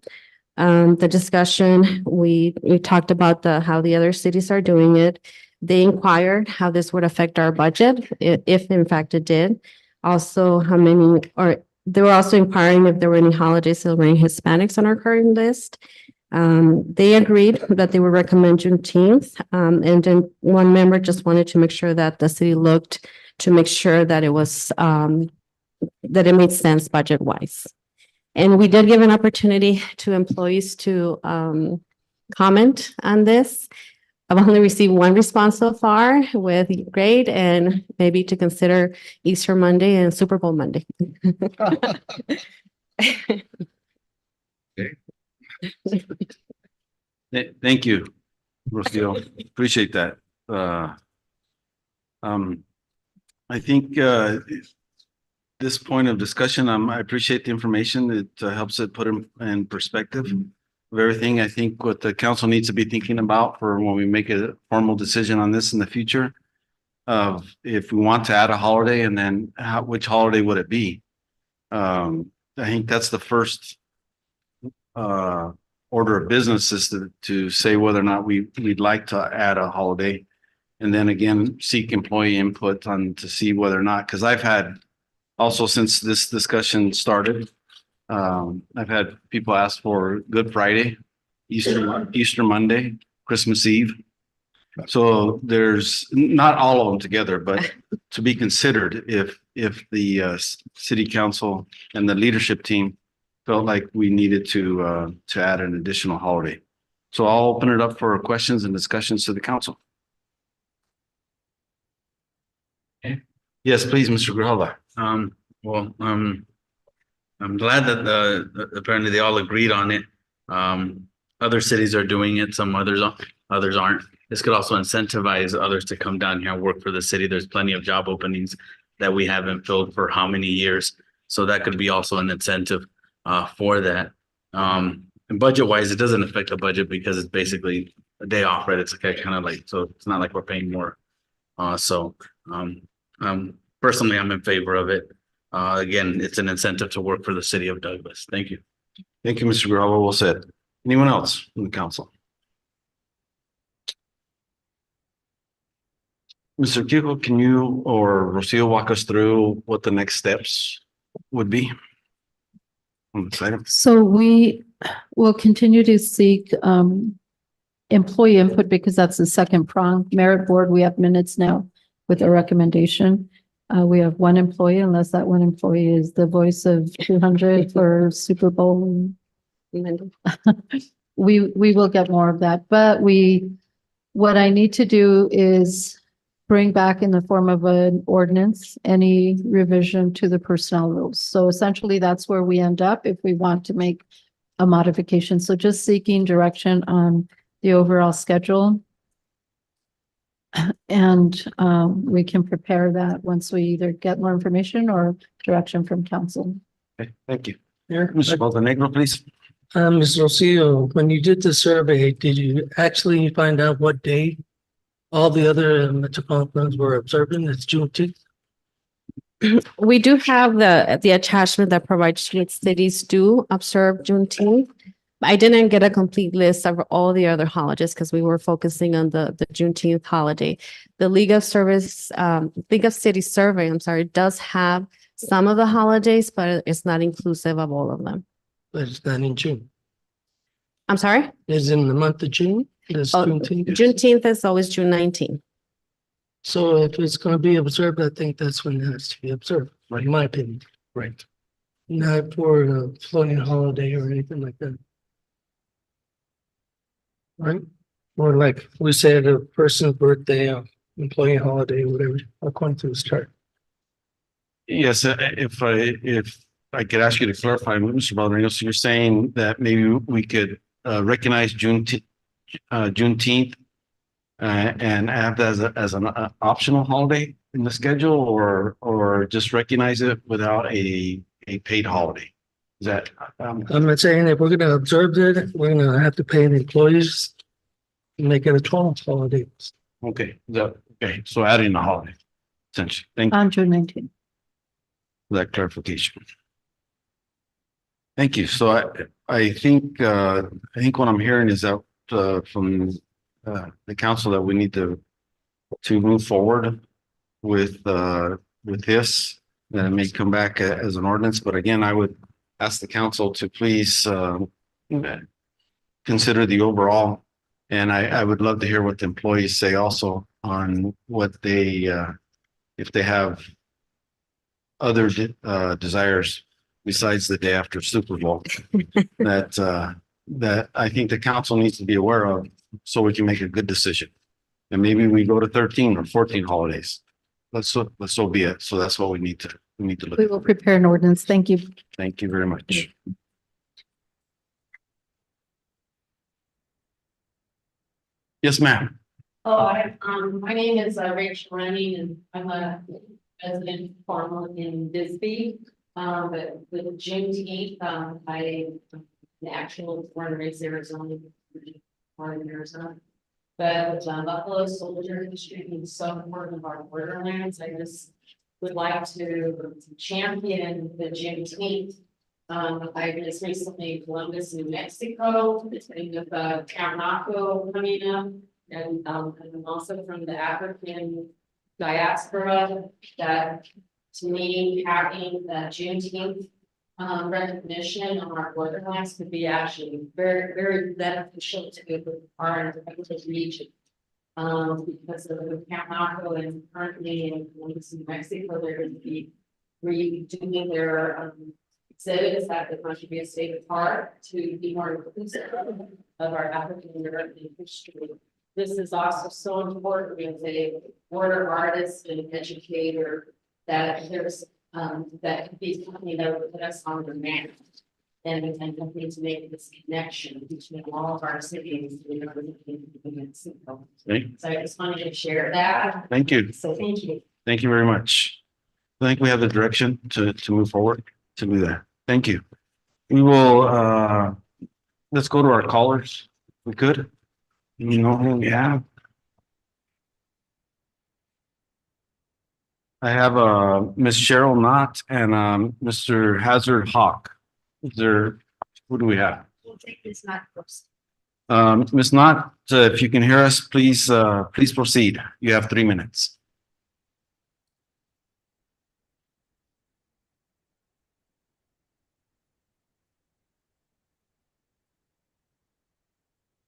the discussion, we talked about how the other cities are doing it. They inquired how this would affect our budget, if in fact it did. Also, they were also inquiring if there were any holidays celebrating Hispanics on our current list. They agreed that they would recommend Juneteenth. And then one member just wanted to make sure that the city looked to make sure that it was, that it made sense budget wise. And we did give an opportunity to employees to comment on this. I've only received one response so far with great and maybe to consider Easter Monday and Super Bowl Monday. Thank you, Rocio. Appreciate that. I think this point of discussion, I appreciate the information. It helps it put in perspective of everything. I think what the council needs to be thinking about for when we make a formal decision on this in the future, of if we want to add a holiday, and then which holiday would it be? I think that's the first order of business, is to say whether or not we'd like to add a holiday, and then again seek employee input on to see whether or not, because I've had also, since this discussion started, I've had people ask for Good Friday, Easter Monday, Christmas Eve. So there's not all of them together, but to be considered if the city council and the leadership team felt like we needed to add an additional holiday. So I'll open it up for questions and discussions to the council. Yes, please, Mr. Grijalva. Well, I'm glad that apparently they all agreed on it. Other cities are doing it, some others aren't. This could also incentivize others to come down here and work for the city. There's plenty of job openings that we haven't filled for how many years. So that could be also an incentive for that. And budget wise, it doesn't affect the budget because it's basically a day off, right? It's kind of like, so it's not like we're paying more. Personally, I'm in favor of it. Again, it's an incentive to work for the city of Douglas. Thank you. Thank you, Mr. Grijalva. Well said. Anyone else from the council? Mr. Kiko, can you or Rocio walk us through what the next steps would be on this item? So we will continue to seek employee input because that's the second prong. Merit board, we have minutes now with a recommendation. We have one employee, unless that one employee is the voice of 200 for Super Bowl. We will get more of that, but what I need to do is bring back in the form of an ordinance, any revision to the personnel rules. So essentially that's where we end up if we want to make a modification. So just seeking direction on the overall schedule. And we can prepare that once we either get more information or direction from council. Okay, thank you. Here, Mr. Montenegro, please. Ms. Rocio, when you did the survey, did you actually find out what day all the other metropolitans were observing? It's Juneteenth. We do have the attachment that provides which cities do observe Juneteenth. I didn't get a complete list of all the other holidays because we were focusing on the Juneteenth holiday. The League of Cities survey, I'm sorry, does have some of the holidays, but it's not inclusive of all of them. But it's not in June. I'm sorry? It's in the month of June. It's Oh, Juneteenth. Juneteenth is always June 19th. So if it's going to be observed, I think that's when it has to be observed, in my opinion. Right. Not for a floating holiday or anything like that. Right? Or like we said, a person's birthday, employee holiday, whatever, according to this chart. Yes, if I could ask you to clarify, Mr. Baldrino, so you're saying that maybe we could recognize Juneteenth and have that as an optional holiday in the schedule, or just recognize it without a paid holiday? Is that? I'm not saying if we're going to observe it, we're going to have to pay the employees and make it a 12 holiday. Okay, okay, so adding a holiday, essentially. Thank you On June 19th. for that clarification. Thank you. So I think what I'm hearing is that from the council that we need to move forward with this, and it may come back as an ordinance, but again, I would ask the council to please consider the overall, and I would love to hear what the employees say also on what they if they have other desires besides the day after Super Bowl that I think the council needs to be aware of so we can make a good decision. And maybe we go to 13 or 14 holidays. Let's so be it. So that's what we need to look We at. will prepare an ordinance. Thank you. Thank you very much. Yes, ma'am. My name is Rachel Rennie, and I'm a resident farmer in Bisbee. But with Juneteenth, the actual born and raised Arizona, born in Arizona. But Buffalo Soldier District is so important of our borderlands. I just would like to champion the Juneteenth. I just recently in Columbus, New Mexico, it's been with Tabernacle coming up, and I'm also from the African diaspora. That to me, having the Juneteenth recognition on our borderlands could be actually very, very beneficial to our region. Because of the Tabernacle and currently in New Mexico, they're going to be redoing their exhibits that the country be a state of part to be more inclusive of our African American history. This is also so important as a border artist and educator that there's, that could be something that would put us on the map. And something to make this connection between all of our cities. So Okay, I just wanted to share that. thank you. So thank you. Thank you very much. I think we have the direction to move forward to do that. Thank you. We will, let's go to our callers. if We could. You know who we have? I have, Ms. Cheryl Knott and, Mr. Hazard Hawk. Is there, who do we have? We'll take this not first. Ms. Knott, if you can hear us, please, please proceed. You have 3 minutes.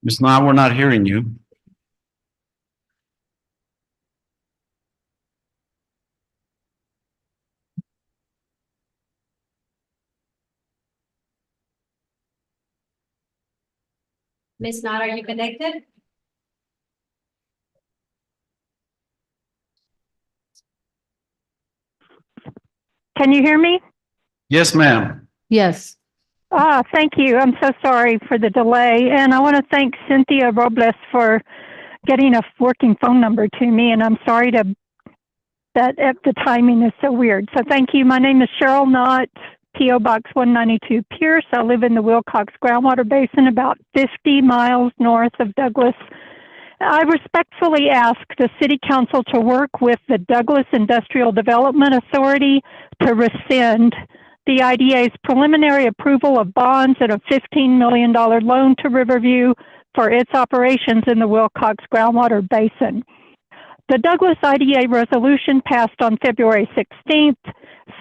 Ms. Knott, we're not hearing you. Ms. Knott, are you connected? Can you hear me? Yes, ma'am. Yes. Thank you. I'm so sorry for the delay. And I want to thank Cynthia Robles for getting a working phone number to me. And I'm sorry that the timing is so weird. So thank you. My name is Cheryl Knott, P.O. Box 192 Pierce. I live in the Wilcox Groundwater Basin, about 50 miles north of Douglas. I respectfully ask the City Council to work with the Douglas Industrial Development Authority to rescind the IDA's preliminary approval of bonds and a $15 million loan to Riverview for its operations in the Wilcox Groundwater Basin. The Douglas IDA resolution passed on February 16th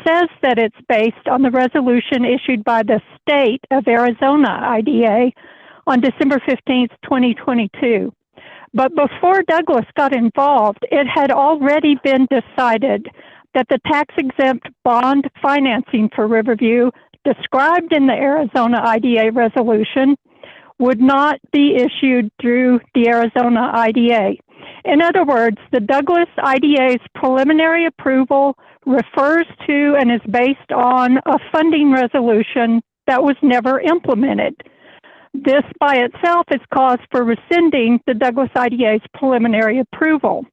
says that it's based on the resolution issued by the state of Arizona IDA on December 15th, 2022. But before Douglas got involved, it had already been decided that the tax-exempt bond financing for Riverview described in the Arizona IDA resolution would not be issued through the Arizona IDA. In other words, the Douglas IDA's preliminary approval refers to and is based on a funding resolution that was never implemented. This by itself is cause for rescinding the Douglas IDA's preliminary approval.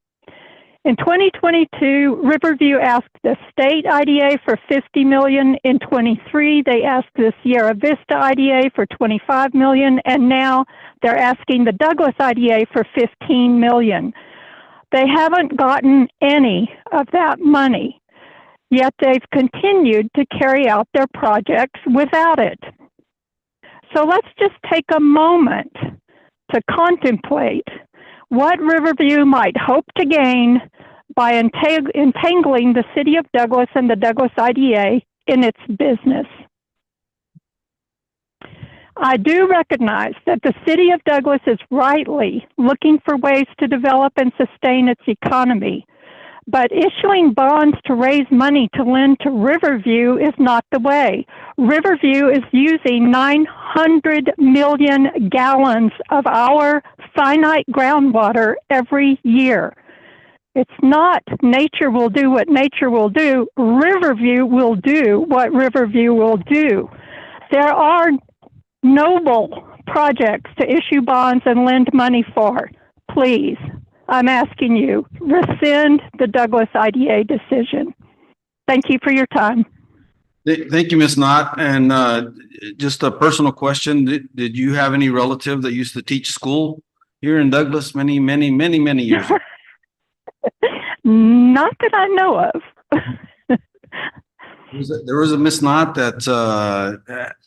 In 2022, Riverview asked the state IDA for $50 million. In 23, they asked the Sierra Vista IDA for $25 million, and now they're asking the Douglas IDA for $15 million. They haven't gotten any of that money, yet they've continued to carry out their projects without it. So let's just take a moment to contemplate what Riverview might hope to gain by entangling the City of Douglas and the Douglas IDA in its business. I do recognize that the City of Douglas is rightly looking for ways to develop and sustain its economy, but issuing bonds to raise money to lend to Riverview is not the way. Riverview is using 900 million gallons of our finite groundwater every year. It's not nature will do what nature will do. Riverview will do what Riverview will do. There are noble projects to issue bonds and lend money for. Please, I'm asking you, rescind the Douglas IDA decision. Thank you for your time. Thank you, Ms. Knott. And, just a personal question. Did you have any relative that used to teach school here in Douglas many years ago? Not that I know of. There was a Miss Knott that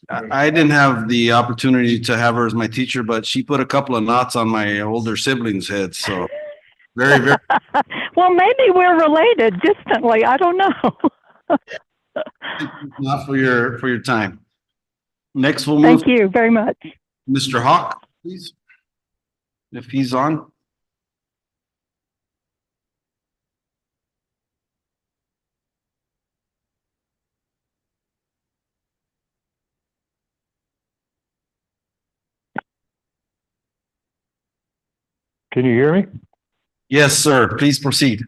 I didn't have the opportunity to have her as my teacher, but she put a couple of knots on my older siblings' heads. So very. Well, maybe we're related distantly. I don't know. Not for your time. Next, we'll move. Thank you very much. Mr. Hawk, please. If he's on. Can you hear me? Yes, sir. Please proceed.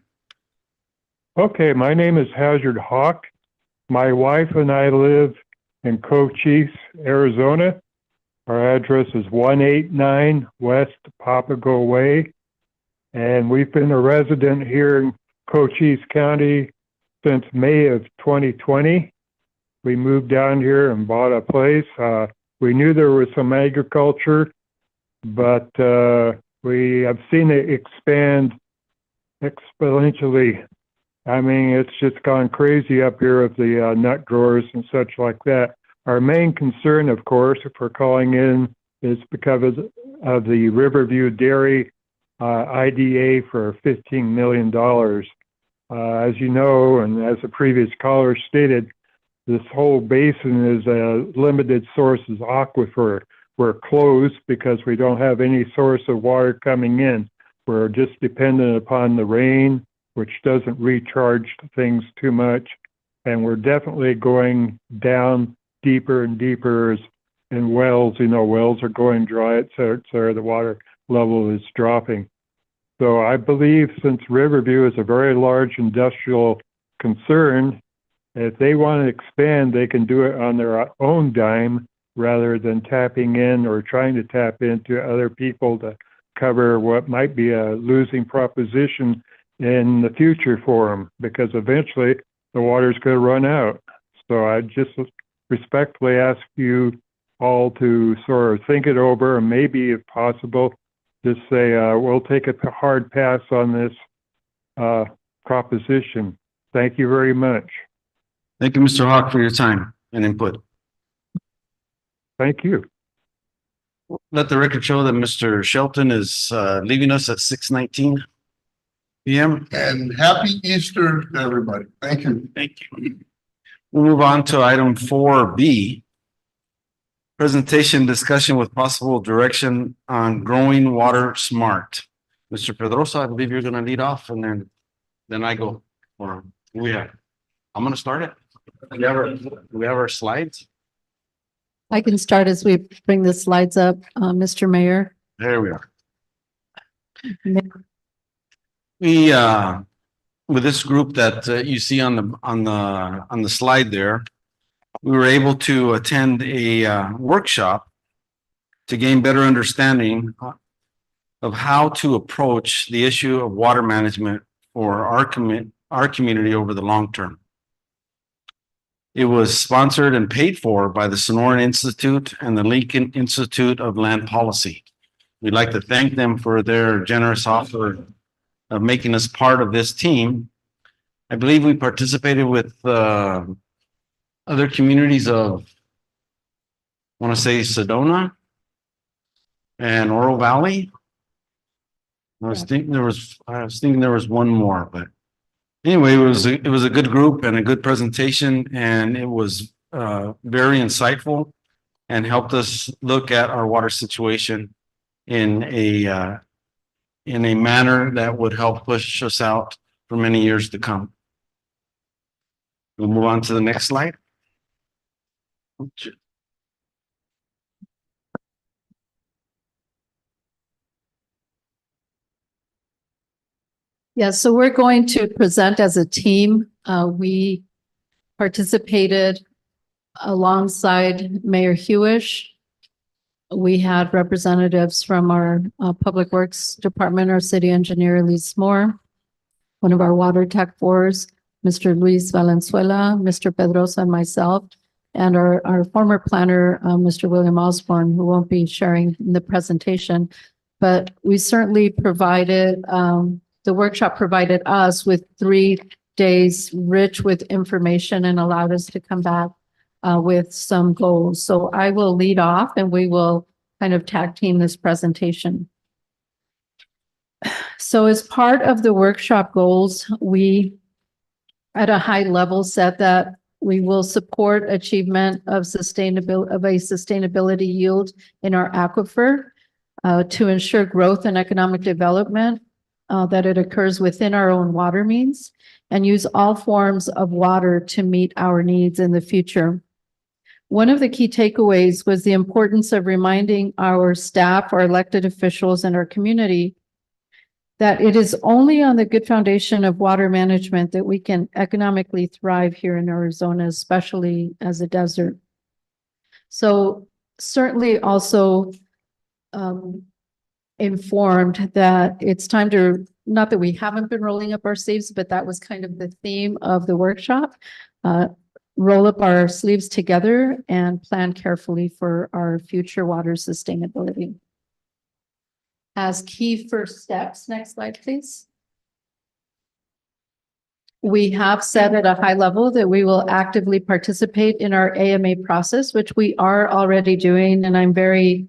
Okay, my name is Hazard Hawk. My wife and I live in Cochise, Arizona. Our address is 189 West Papago Way. And we've been a resident here in Cochise County since May of 2020. We moved down here and bought a place. We knew there was some agriculture, but we have seen it expand exponentially. I mean, it's just gone crazy up here with the nut growers and such like that. Our main concern, of course, if we're calling in, is because of the Riverview Dairy IDA for $15 million. As you know, and as the previous caller stated, this whole basin is a limited sources aquifer. We're closed because we don't have any source of water coming in. We're just dependent upon the rain, which doesn't recharge things too much. And we're definitely going down deeper and deeper in wells. You know, wells are going dry, et cetera, the water level is dropping. So I believe since Riverview is a very large industrial concern, if they want to expand, they can do it on their own dime rather than tapping in or trying to tap into other people to cover what might be a losing proposition in the future for them, because eventually the water's going to run out. So I just respectfully ask you all to sort of think it over and maybe, if possible, just say, we'll take a hard pass on this proposition. Thank you very much. Thank you, Mr. Hawk, for your time and input. Thank you. Let the record show that Mr. Shelton is leaving us at 6:19 p.m. And happy Easter to everybody. Thank you. Thank you. We'll move on to item 4B. Presentation discussion with possible direction on growing water smart. Mr. Pedrosa, I believe you're going to lead off, and then I go. Or we have. I'm going to start it. Do we have our slides? I can start as we bring the slides up, Mr. Mayor. There we are. We with this group that you see on the slide there, we were able to attend a workshop to gain better understanding of how to approach the issue of water management for our community over the long term. It was sponsored and paid for by the Sonoran Institute and the Lincoln Institute of Land Policy. We'd like to thank them for their generous offer of making us part of this team. I believe we participated with other communities of, I want to say, Sedona and Oro Valley. I was thinking there was one more, but anyway, it was a good group and a good presentation, and it was very insightful and helped us look at our water situation in a manner that would help push us out for many years to come. We'll move on to the next slide. Yeah, so we're going to present as a team. We participated alongside Mayor Hewish. We had representatives from our Public Works Department, our city engineer, Elise Moore, one of our water tech fours, Mr. Luis Valenzuela, Mr. Pedrosa, and myself, and our former planner, Mr. William Osborne, who won't be sharing in the presentation. But we certainly provided, the workshop provided us with 3 days rich with information and allowed us to come back with some goals. So I will lead off and we will kind of tag team this presentation. So as part of the workshop goals, we at a high level said that we will support achievement of sustainability yield in our aquifer to ensure growth and economic development, that it occurs within our own water means, and use all forms of water to meet our needs in the future. One of the key takeaways was the importance of reminding our staff, our elected officials, and our community that it is only on the good foundation of water management that we can economically thrive here in Arizona, especially as a desert. So certainly also informed that it's time to, not that we haven't been rolling up our sleeves, but that was kind of the theme of the workshop. Roll up our sleeves together and plan carefully for our future water sustainability. As key first steps, next slide, please. We have said at a high level that we will actively participate in our AMA process, which we are already doing. And I'm very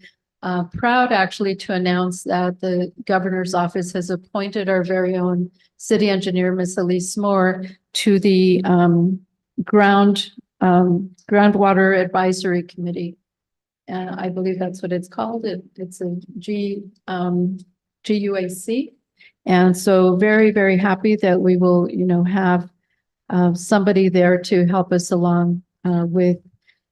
proud actually to announce that the governor's office has appointed our very own city engineer, Ms. Elise Moore, to the groundwater advisory committee. I believe that's what it's called. It's a GUAC. And so very, very happy that we will, have somebody there to help us along with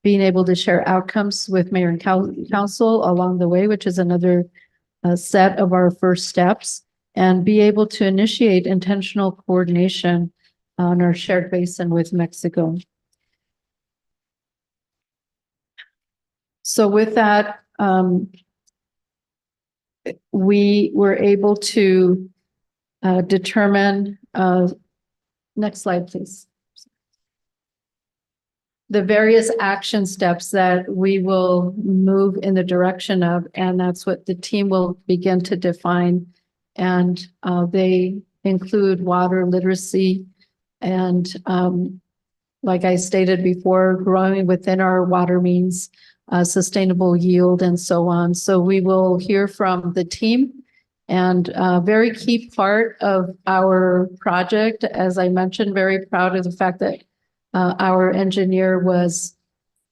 being able to share outcomes with mayor and council along the way, which is another set of our first steps, and be able to initiate intentional coordination on our shared basin with Mexico. So with that, we were able to determine, next slide, please. The various action steps that we will move in the direction of, and that's what the team will begin to define. And they include water literacy and, like I stated before, growing within our water means, sustainable yield and so on. So we will hear from the team, and a very key part of our project, as I mentioned, very proud of the fact that our engineer was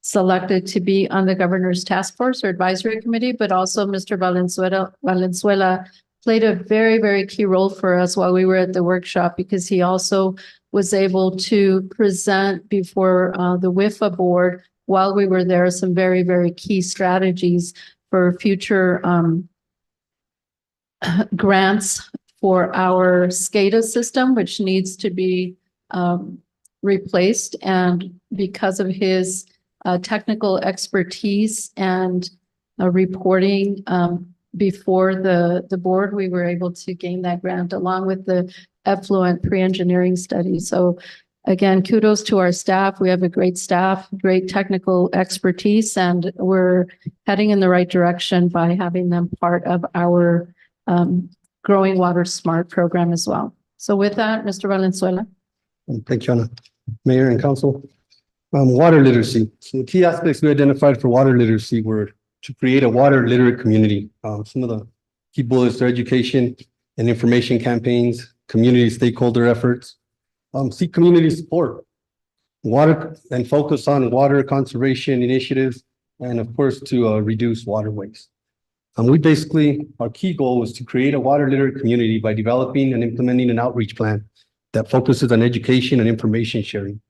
selected to be on the governor's task force or advisory committee, but also Mr. Valenzuela played a very, very key role for us while we were at the workshop, because he also was able to present before the WIFA board while we were there some very, very key strategies for future grants for our SCADA system, which needs to be replaced. And because of his technical expertise and reporting before the board, we were able to gain that grant along with the effluent pre-engineering study. So again, kudos to our staff. We have a great staff, great technical expertise, and we're heading in the right direction by having them part of our Growing Water Smart program as well. So with that, Mr. Valenzuela. Thank you, Anna. Mayor and council. Water literacy. So the key aspects we identified for water literacy were to create a water literate community. Some of the key bullets are education and information campaigns, community stakeholder efforts, seek community support, water, and focus on water conservation initiatives, and of course to reduce water waste. We basically, our key goal was to create a water literate community by developing and implementing an outreach plan that focuses on education and information sharing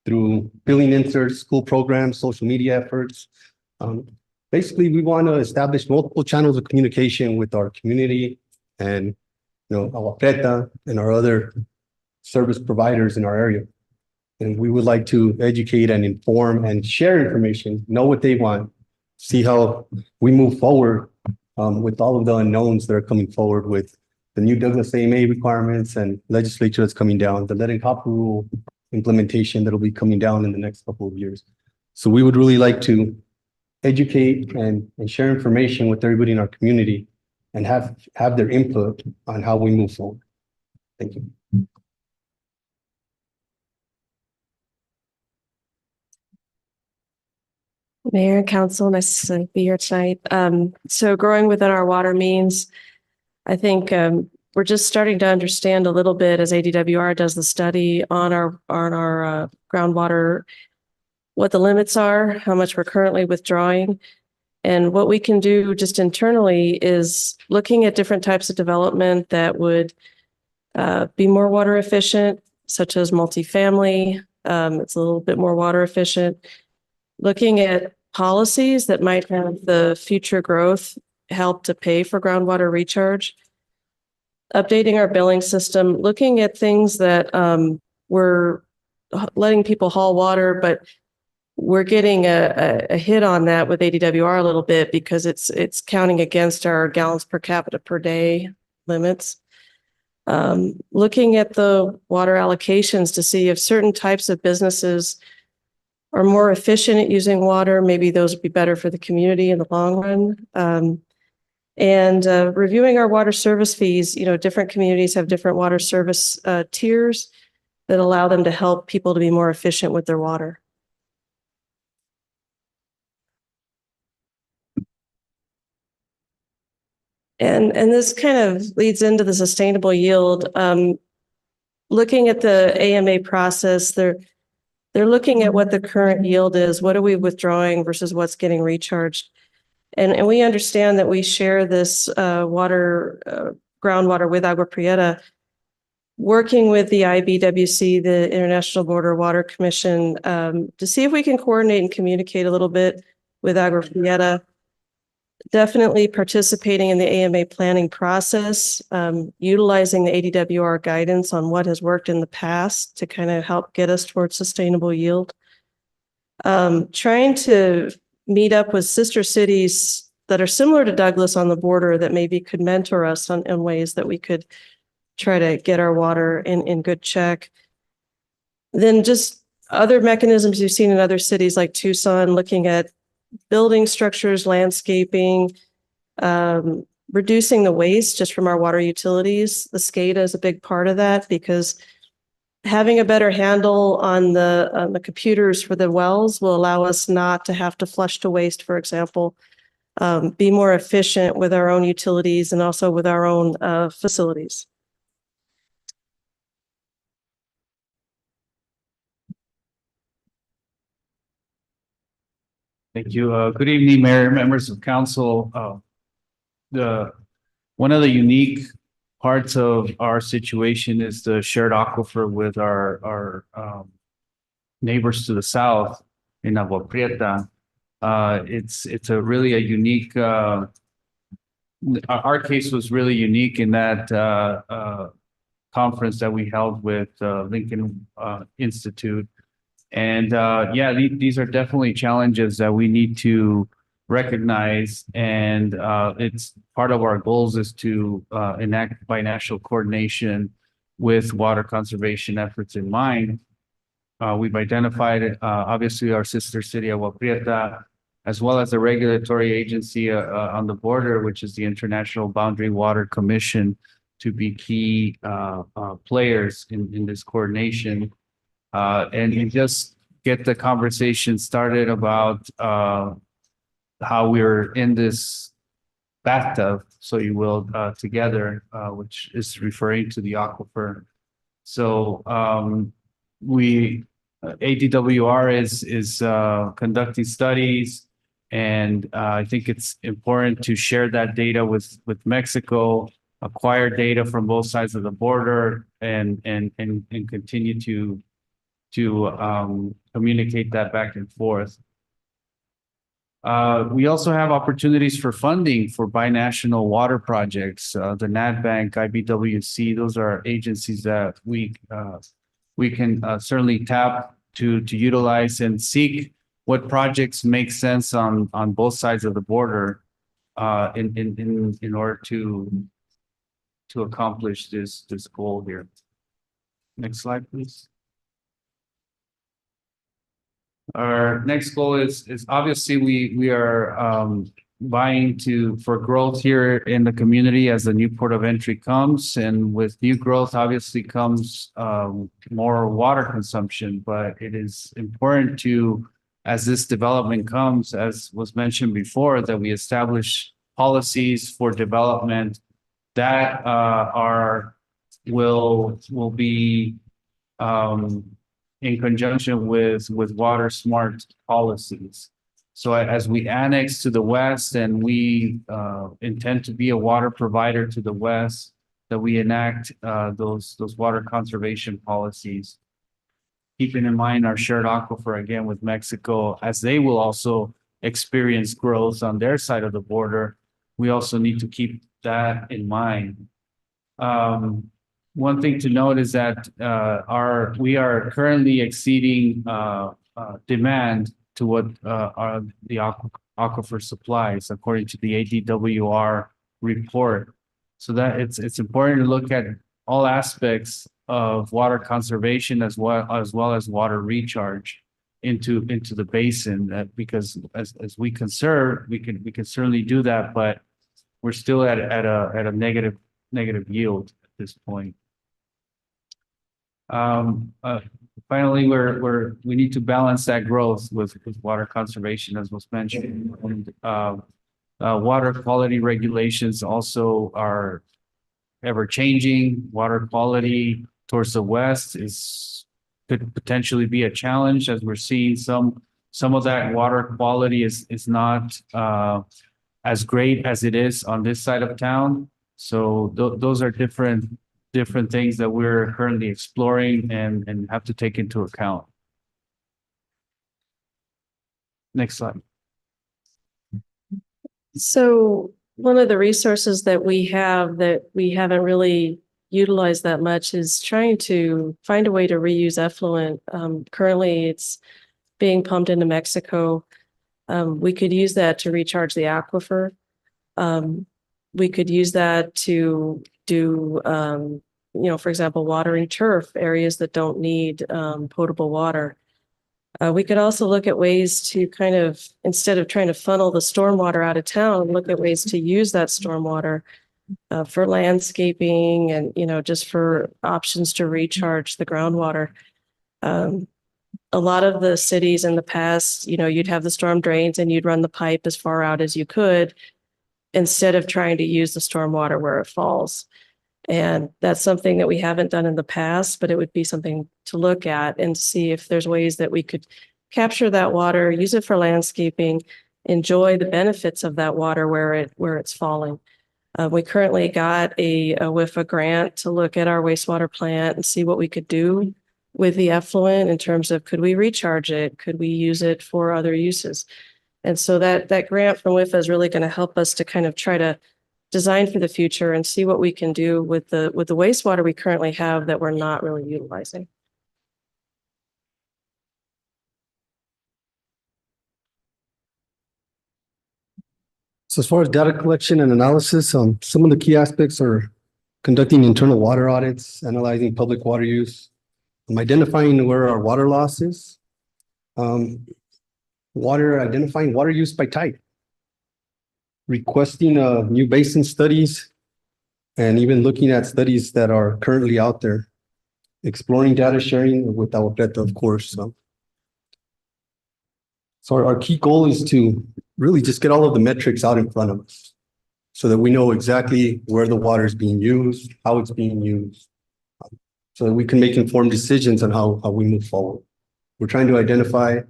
through billing inserts, school programs, social media efforts. Basically, we want to establish multiple channels of communication with our community and, Agua Prieta and our other service providers in our area. And we would like to educate and inform and share information, know what they want, see how we move forward with all of the unknowns that are coming forward with the new Douglas AMA requirements and legislature that's coming down, the lead and copper rule implementation that'll be coming down in the next couple of years. So we would really like to educate and share information with everybody in our community and have their input on how we move forward. Thank you. Mayor and council, nice to be here tonight. So growing within our water means, I think we're just starting to understand a little bit as ADWR does the study on our groundwater, what the limits are, how much we're currently withdrawing. And what we can do just internally is looking at different types of development that would be more water efficient, such as multifamily. It's a little bit more water efficient. Looking at policies that might have the future growth help to pay for groundwater recharge. updating our billing system, looking at things that we're letting people haul water, but we're getting a hit on that with ADWR a little bit because it's counting against our gallons per capita per day limits. Looking at the water allocations to see if certain types of businesses are more efficient at using water, maybe those would be better for the community in the long run. And reviewing our water service fees, different communities have different water service tiers that allow them to help people to be more efficient with their water. And this kind of leads into the sustainable yield. Looking at the AMA process, they're looking at what the current yield is. What are we withdrawing versus what's getting recharged? And we understand that we share this groundwater with Agua Prieta. Working with the IBWC, the International Border Water Commission, to see if we can coordinate and communicate a little bit with Agua Prieta. Definitely participating in the AMA planning process, utilizing the ADWR guidance on what has worked in the past to kind of help get us towards sustainable yield. Trying to meet up with sister cities that are similar to Douglas on the border that maybe could mentor us in ways that we could try to get our water in good check. Then just other mechanisms you've seen in other cities like Tucson, looking at building structures, landscaping, reducing the waste just from our water utilities. The SCADA is a big part of that because having a better handle on the computers for the wells will allow us not to have to flush to waste, for example, be more efficient with our own utilities and also with our own facilities. Thank you. Good evening, Mayor, members of council. One of the unique parts of our situation is the shared aquifer with our neighbors to the south in Agua Prieta. It's a really a unique. Our case was really unique in that conference that we held with Lincoln Institute. And these are definitely challenges that we need to recognize. And it's part of our goals is to enact binational coordination with water conservation efforts in mind. We've identified obviously our sister city, Agua Prieta, as well as the regulatory agency on the border, which is the International Boundary Water Commission, to be key players in this coordination. And just get the conversation started about how we're in this bathtub, so you will, together, which is referring to the aquifer. So ADWR is conducting studies, and I think it's important to share that data with Mexico, acquire data from both sides of the border, and continue to communicate that back and forth. We also have opportunities for funding for binational water projects. The NatBank, IBWC, those are agencies that we can certainly tap to utilize and seek what projects make sense on both sides of the border in order to accomplish this goal here. Next slide, please. Our next goal is obviously we are vying for growth here in the community as the new port of entry comes, and with new growth obviously comes more water consumption. But it is important to, as this development comes, as was mentioned before, that we establish policies for development that will be in conjunction with water smart policies. So as we annex to the west and we intend to be a water provider to the west, that we enact those water conservation policies, keeping in mind our shared aquifer again with Mexico, as they will also experience growth on their side of the border. We also need to keep that in mind. one thing to note is that we are currently exceeding demand to what are the aquifer supplies according to the ADWR report. So that it's important to look at all aspects of water conservation as well as water recharge into the basin, because as we conserve, we can certainly do that, but we're still at a negative yield at this point. Finally, we need to balance that growth with water conservation, as was mentioned. And, water quality regulations also are ever changing. Water quality towards the west could potentially be a challenge, as we're seeing some of that water quality is not as great as it is on this side of town. So those are different things that we're currently exploring and have to take into account. Next slide. So one of the resources that we have that we haven't really utilized that much is trying to find a way to reuse effluent. Currently, it's being pumped into Mexico. We could use that to recharge the aquifer. We could use that to do, for example, watering turf, areas that don't need potable water. We could also look at ways to kind of, instead of trying to funnel the stormwater out of town, look at ways to use that stormwater for landscaping and, just for options to recharge the groundwater. A lot of the cities in the past, you'd have the storm drains and you'd run the pipe as far out as you could instead of trying to use the stormwater where it falls. And that's something that we haven't done in the past, but it would be something to look at and see if there's ways that we could capture that water, use it for landscaping, enjoy the benefits of that water where it's falling. We currently got a WIFA grant to look at our wastewater plant and see what we could do with the effluent in terms of, could we recharge it? Could we use it for other uses? And so that grant from WIFA is really going to help us to kind of try to design for the future and see what we can do with the wastewater we currently have that we're not really utilizing. So as far as data collection and analysis, some of the key aspects are conducting internal water audits, analyzing public water use, identifying where our water loss is, identifying water use by type, requesting new basin studies, and even looking at studies that are currently out there, exploring data sharing with our PETA, of course. So our key goal is to really just get all of the metrics out in front of us so that we know exactly where the water is being used, how it's being used, so that we can make informed decisions on how we move forward. We're trying to identify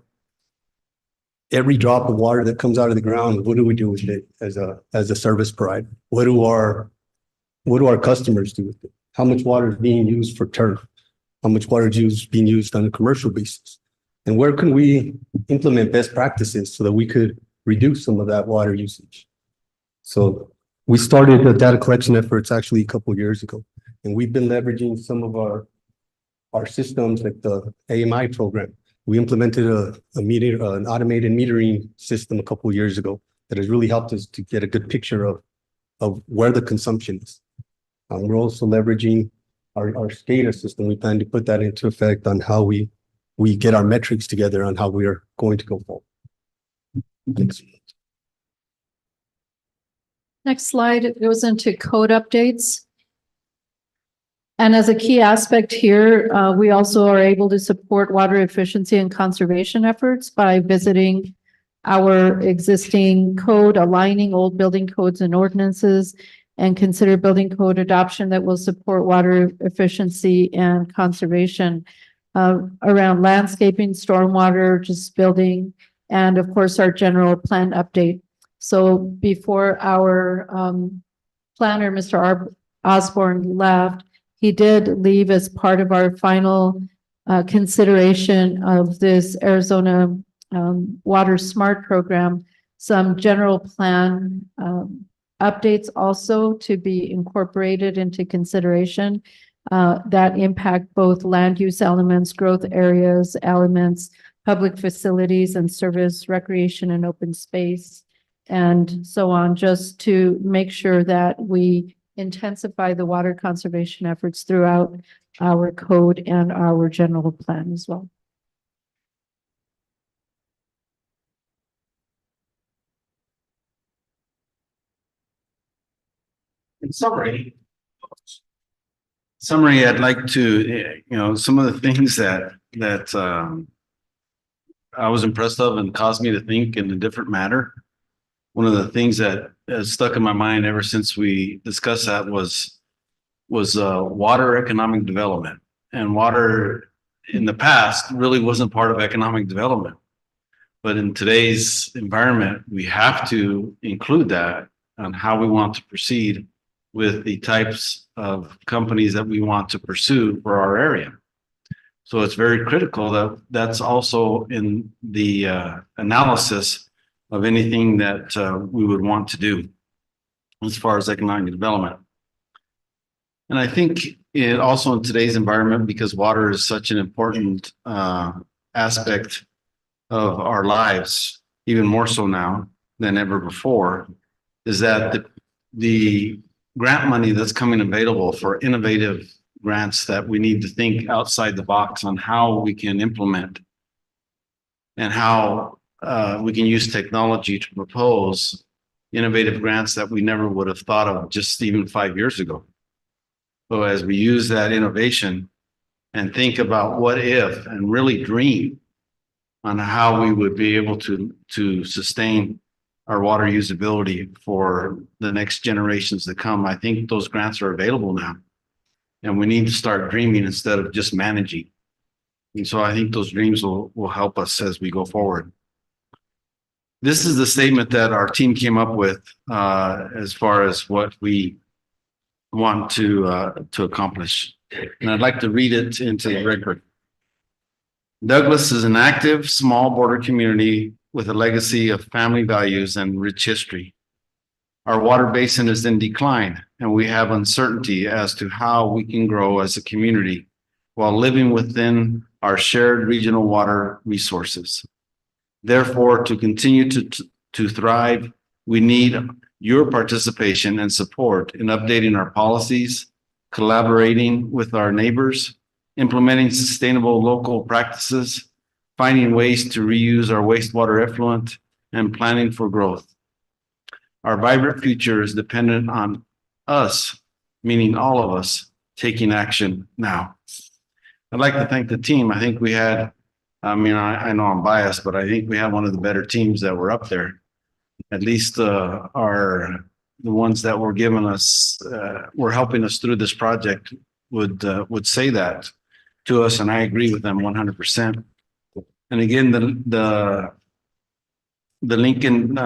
every drop of water that comes out of the ground. What do we do with it as a service provider? What do our customers do with it? How much water is being used for turf? How much water is being used on a commercial basis? And where can we implement best practices so that we could reduce some of that water usage? So we started the data collection efforts actually a couple of years ago, and we've been leveraging some of our systems like the AMI program. We implemented an automated metering system a couple of years ago that has really helped us to get a good picture of where the consumption is. We're also leveraging our SCADA system. We plan to put that into effect on how we get our metrics together on how we are going to go forward. Thanks. Next slide, it goes into code updates. And as a key aspect here, we also are able to support water efficiency and conservation efforts by visiting our existing code, aligning old building codes and ordinances, and consider building code adoption that will support water efficiency and conservation around landscaping, stormwater, just building, and of course, our general plan update. So before our planner, Mr. Osborne, left, he did leave as part of our final consideration of this Arizona Water Smart program, some general plan updates also to be incorporated into consideration that impact both land use elements, growth areas, elements, public facilities and service, recreation and open space, and so on, just to make sure that we intensify the water conservation efforts throughout our code and our general plan as well. In summary, I'd like to, some of the things that I was impressed of and caused me to think in a different manner. One of the things that has stuck in my mind ever since we discussed that was water economic development. And water in the past really wasn't part of economic development. But in today's environment, we have to include that on how we want to proceed with the types of companies that we want to pursue for our area. So it's very critical that that's also in the analysis of anything that we would want to do as far as economic development. And I think it also in today's environment, because water is such an important aspect of our lives, even more so now than ever before, is that the grant money that's coming available for innovative grants that we need to think outside the box on how we can implement and how we can use technology to propose innovative grants that we never would have thought of just even 5 years ago. So as we use that innovation and think about what if and really dream on how we would be able to sustain our water usability for the next generations to come, I think those grants are available now. And we need to start dreaming instead of just managing. And so I think those dreams will help us as we go forward. This is the statement that our team came up with as far as what we want to accomplish. And I'd like to read it into the record. Douglas is an active, small border community with a legacy of family values and rich history. Our water basin is in decline, and we have uncertainty as to how we can grow as a community while living within our shared regional water resources. Therefore, to continue to thrive, we need your participation and support in updating our policies, collaborating with our neighbors, implementing sustainable local practices, finding ways to reuse our wastewater effluent, and planning for growth. Our vibrant future is dependent on us, meaning all of us, taking action now. I'd like to thank the team. I think we had, I know I'm biased, but I think we had one of the better teams that were up there. At least the ones that were giving us, were helping us through this project would say that to us, and I agree with them 100%. And again, the Lincoln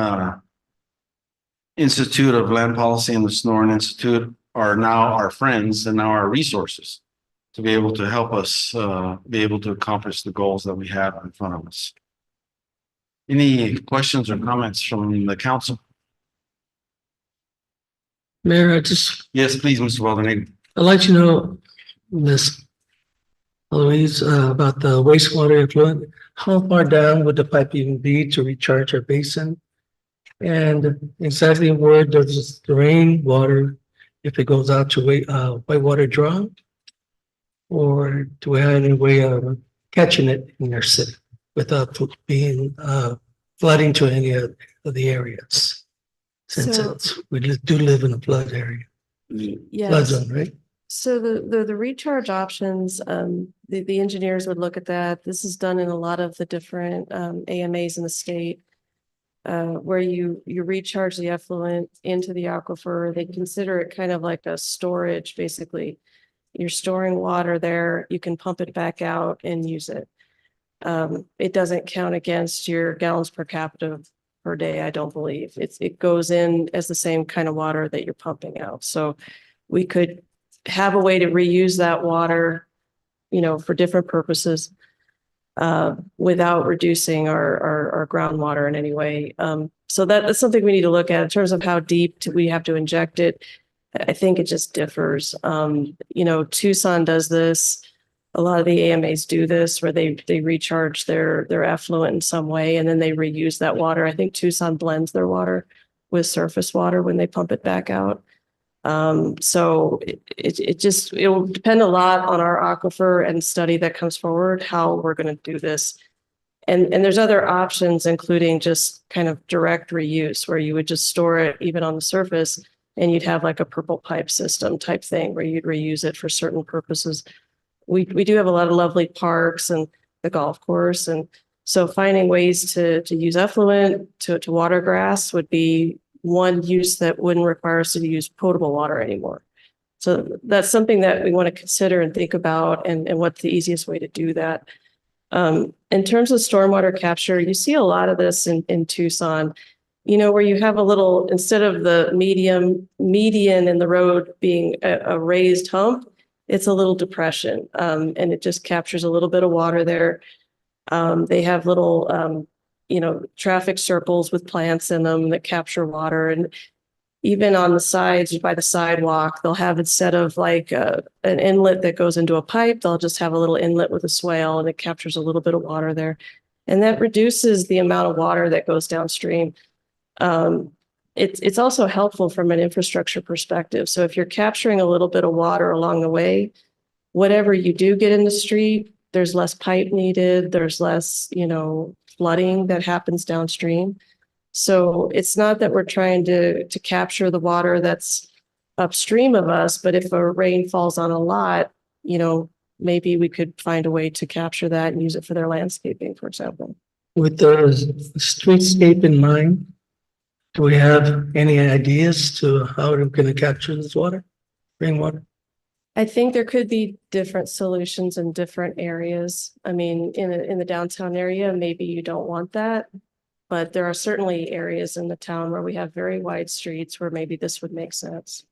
Institute of Land Policy and the Sonoran Institute are now our friends and now our resources to be able to help us be able to accomplish the goals that we have in front of us. Any questions or comments from the council? Mayor, Yes, please, Mr. Walden. I'd like to know, Ms. Louise, about the wastewater effluent. How far down would the pipe even be to recharge our basin? And exactly where does the rainwater, if it goes out to Whitewater Draw? Or do we have any way of catching it in our city without being flooding to any of the areas? Since we do live in a flood area. Flood Yes. zone, right? So the recharge options, the engineers would look at that. This is done in a lot of the different AMAs in the state. Where you recharge the effluent into the aquifer. They consider it kind of like a storage, basically. You're storing water there, you can pump it back out and use it. It doesn't count against your gallons per capita per day, I don't believe. It goes in as the same kind of water that you're pumping out. So we could have a way to reuse that water, for different purposes. without reducing our groundwater in any way. So that's something we need to look at in terms of how deep do we have to inject it. I think it just differs. You know, Tucson does this. A lot of the AMAs do this where they recharge their effluent in some way and then they reuse that water. I think Tucson blends their water with surface water when they pump it back out. So it will depend a lot on our aquifer and study that comes forward, how we're going to do this. And there's other options, including just kind of direct reuse where you would just store it even on the surface and you'd have like a purple pipe system type thing where you'd reuse it for certain purposes. We do have a lot of lovely parks and the golf course. And so finding ways to use effluent to water grass would be one use that wouldn't require us to use potable water anymore. So that's something that we want to consider and think about and what's the easiest way to do that. In terms of stormwater capture, you see a lot of this in Tucson, you know, where you have a little, instead of the median in the road being a raised hump, it's a little depression, and it just captures a little bit of water there. They have little, you know, traffic circles with plants in them that capture water. And even on the sides by the sidewalk, they'll have, instead of like an inlet that goes into a pipe, they'll just have a little inlet with a swale and it captures a little bit of water there. And that reduces the amount of water that goes downstream. It's also helpful from an infrastructure perspective. So if you're capturing a little bit of water along the way, whatever you do get in the street, there's less pipe needed, there's less, you know, flooding that happens downstream. So it's not that we're trying to capture the water that's upstream of us, but if a rain falls on a lot, you know, maybe we could find a way to capture that and use it for their landscaping, for example. With the streetscape in mind, do we have any ideas to how we're going to capture this water, rainwater? I think there could be different solutions in different areas. I mean, in the downtown area, maybe you don't want that, but there are certainly areas in the town where we have very wide streets where maybe this would make sense.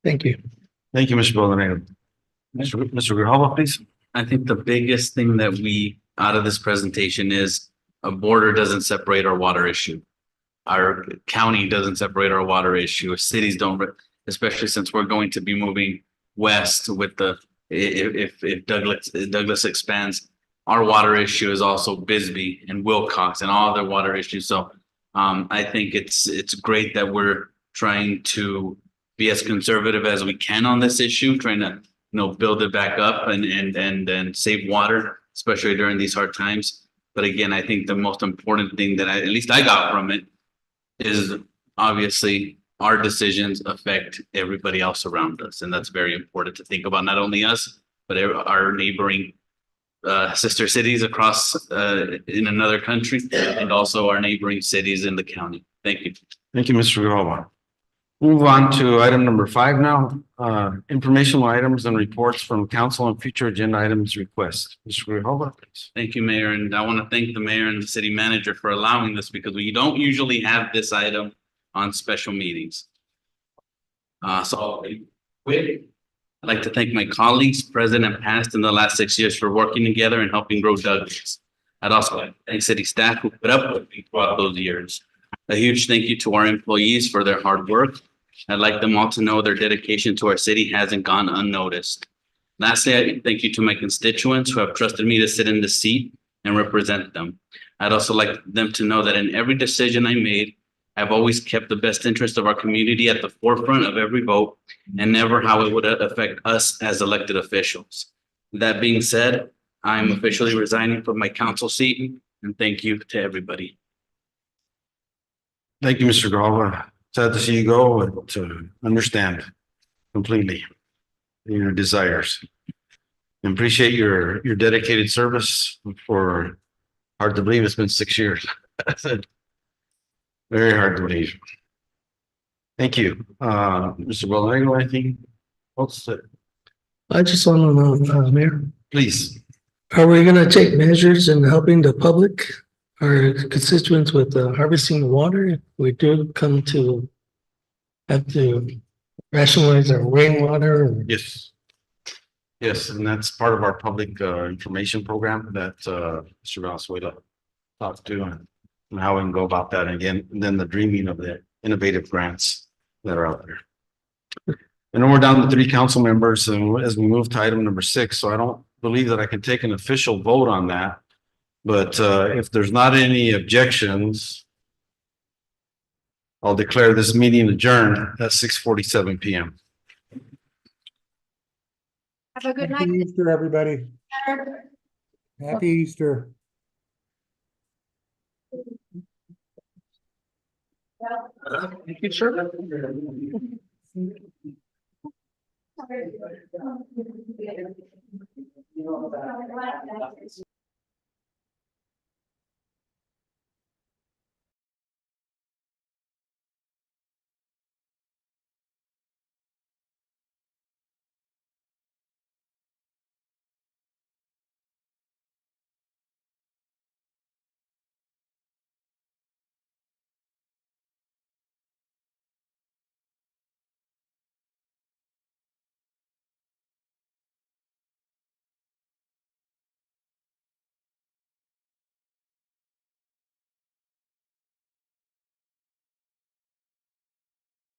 Thank you. Thank you, Mr. Baldonado. Mr. Grijalva, please. I think the biggest thing that we out of this presentation is a border doesn't separate our water issue. Our county doesn't separate our water issue. Cities don't, especially since we're going to be moving west with the, if Douglas expands, our water issue is also Bisbee and Wilcox and all their water issues. So I think it's great that we're trying to be as conservative as we can on this issue, trying to, you know, build it back up and save water, especially during these hard times. But again, I think the most important thing that at least I got from it is obviously our decisions affect everybody else around us. And that's very important to think about, not only us, but our neighboring sister cities across in another country and also our neighboring cities in the county. Thank you. Thank you, Mr. Grijalva. Move on to item number 5 now. Informational items and reports from council and future agenda items request. Mr. Grijalva, please. Thank you, Mayor. And I want to thank the mayor and the city manager for allowing this because we don't usually have this item on special meetings. So quick, I'd like to thank my colleagues, present and past, in the last 6 years for working together and helping grow Douglas. I'd also like to thank city staff who put up with me throughout those years. A huge thank you to our employees for their hard work. I'd like them all to know their dedication to our city hasn't gone unnoticed. Lastly, I thank you to my constituents who have trusted me to sit in the seat and represent them. I'd also like them to know that in every decision I made, I've always kept the best interest of our community at the forefront of every vote and never how it would affect us as elected officials. That being said, I'm officially resigning from my council seat, and thank you to everybody. Thank you, Mr. Grijalva. Sad to see you go and to understand completely your desires. And appreciate your dedicated service for, hard to believe it's been 6 years. Very hard to believe. Thank you. Mr. Baldonado, anything else? I just want to know, Mayor, Please. are we going to take measures in helping the public, our constituents with harvesting the water? If we do come to have to rationalize our rainwater. Yes. Yes, and that's part of our public information program that Mr. Valenzuela talked to and how we can go about that again, and then the dreaming of the innovative grants that are out there. And then we're down to 3 council members and as we move to item number 6, so I don't believe that I can take an official vote on that. But if there's not any objections, I'll declare this meeting adjourned at 6:47 PM. Have a good Happy night. Easter, everybody. Happy Easter. Thank you, sir.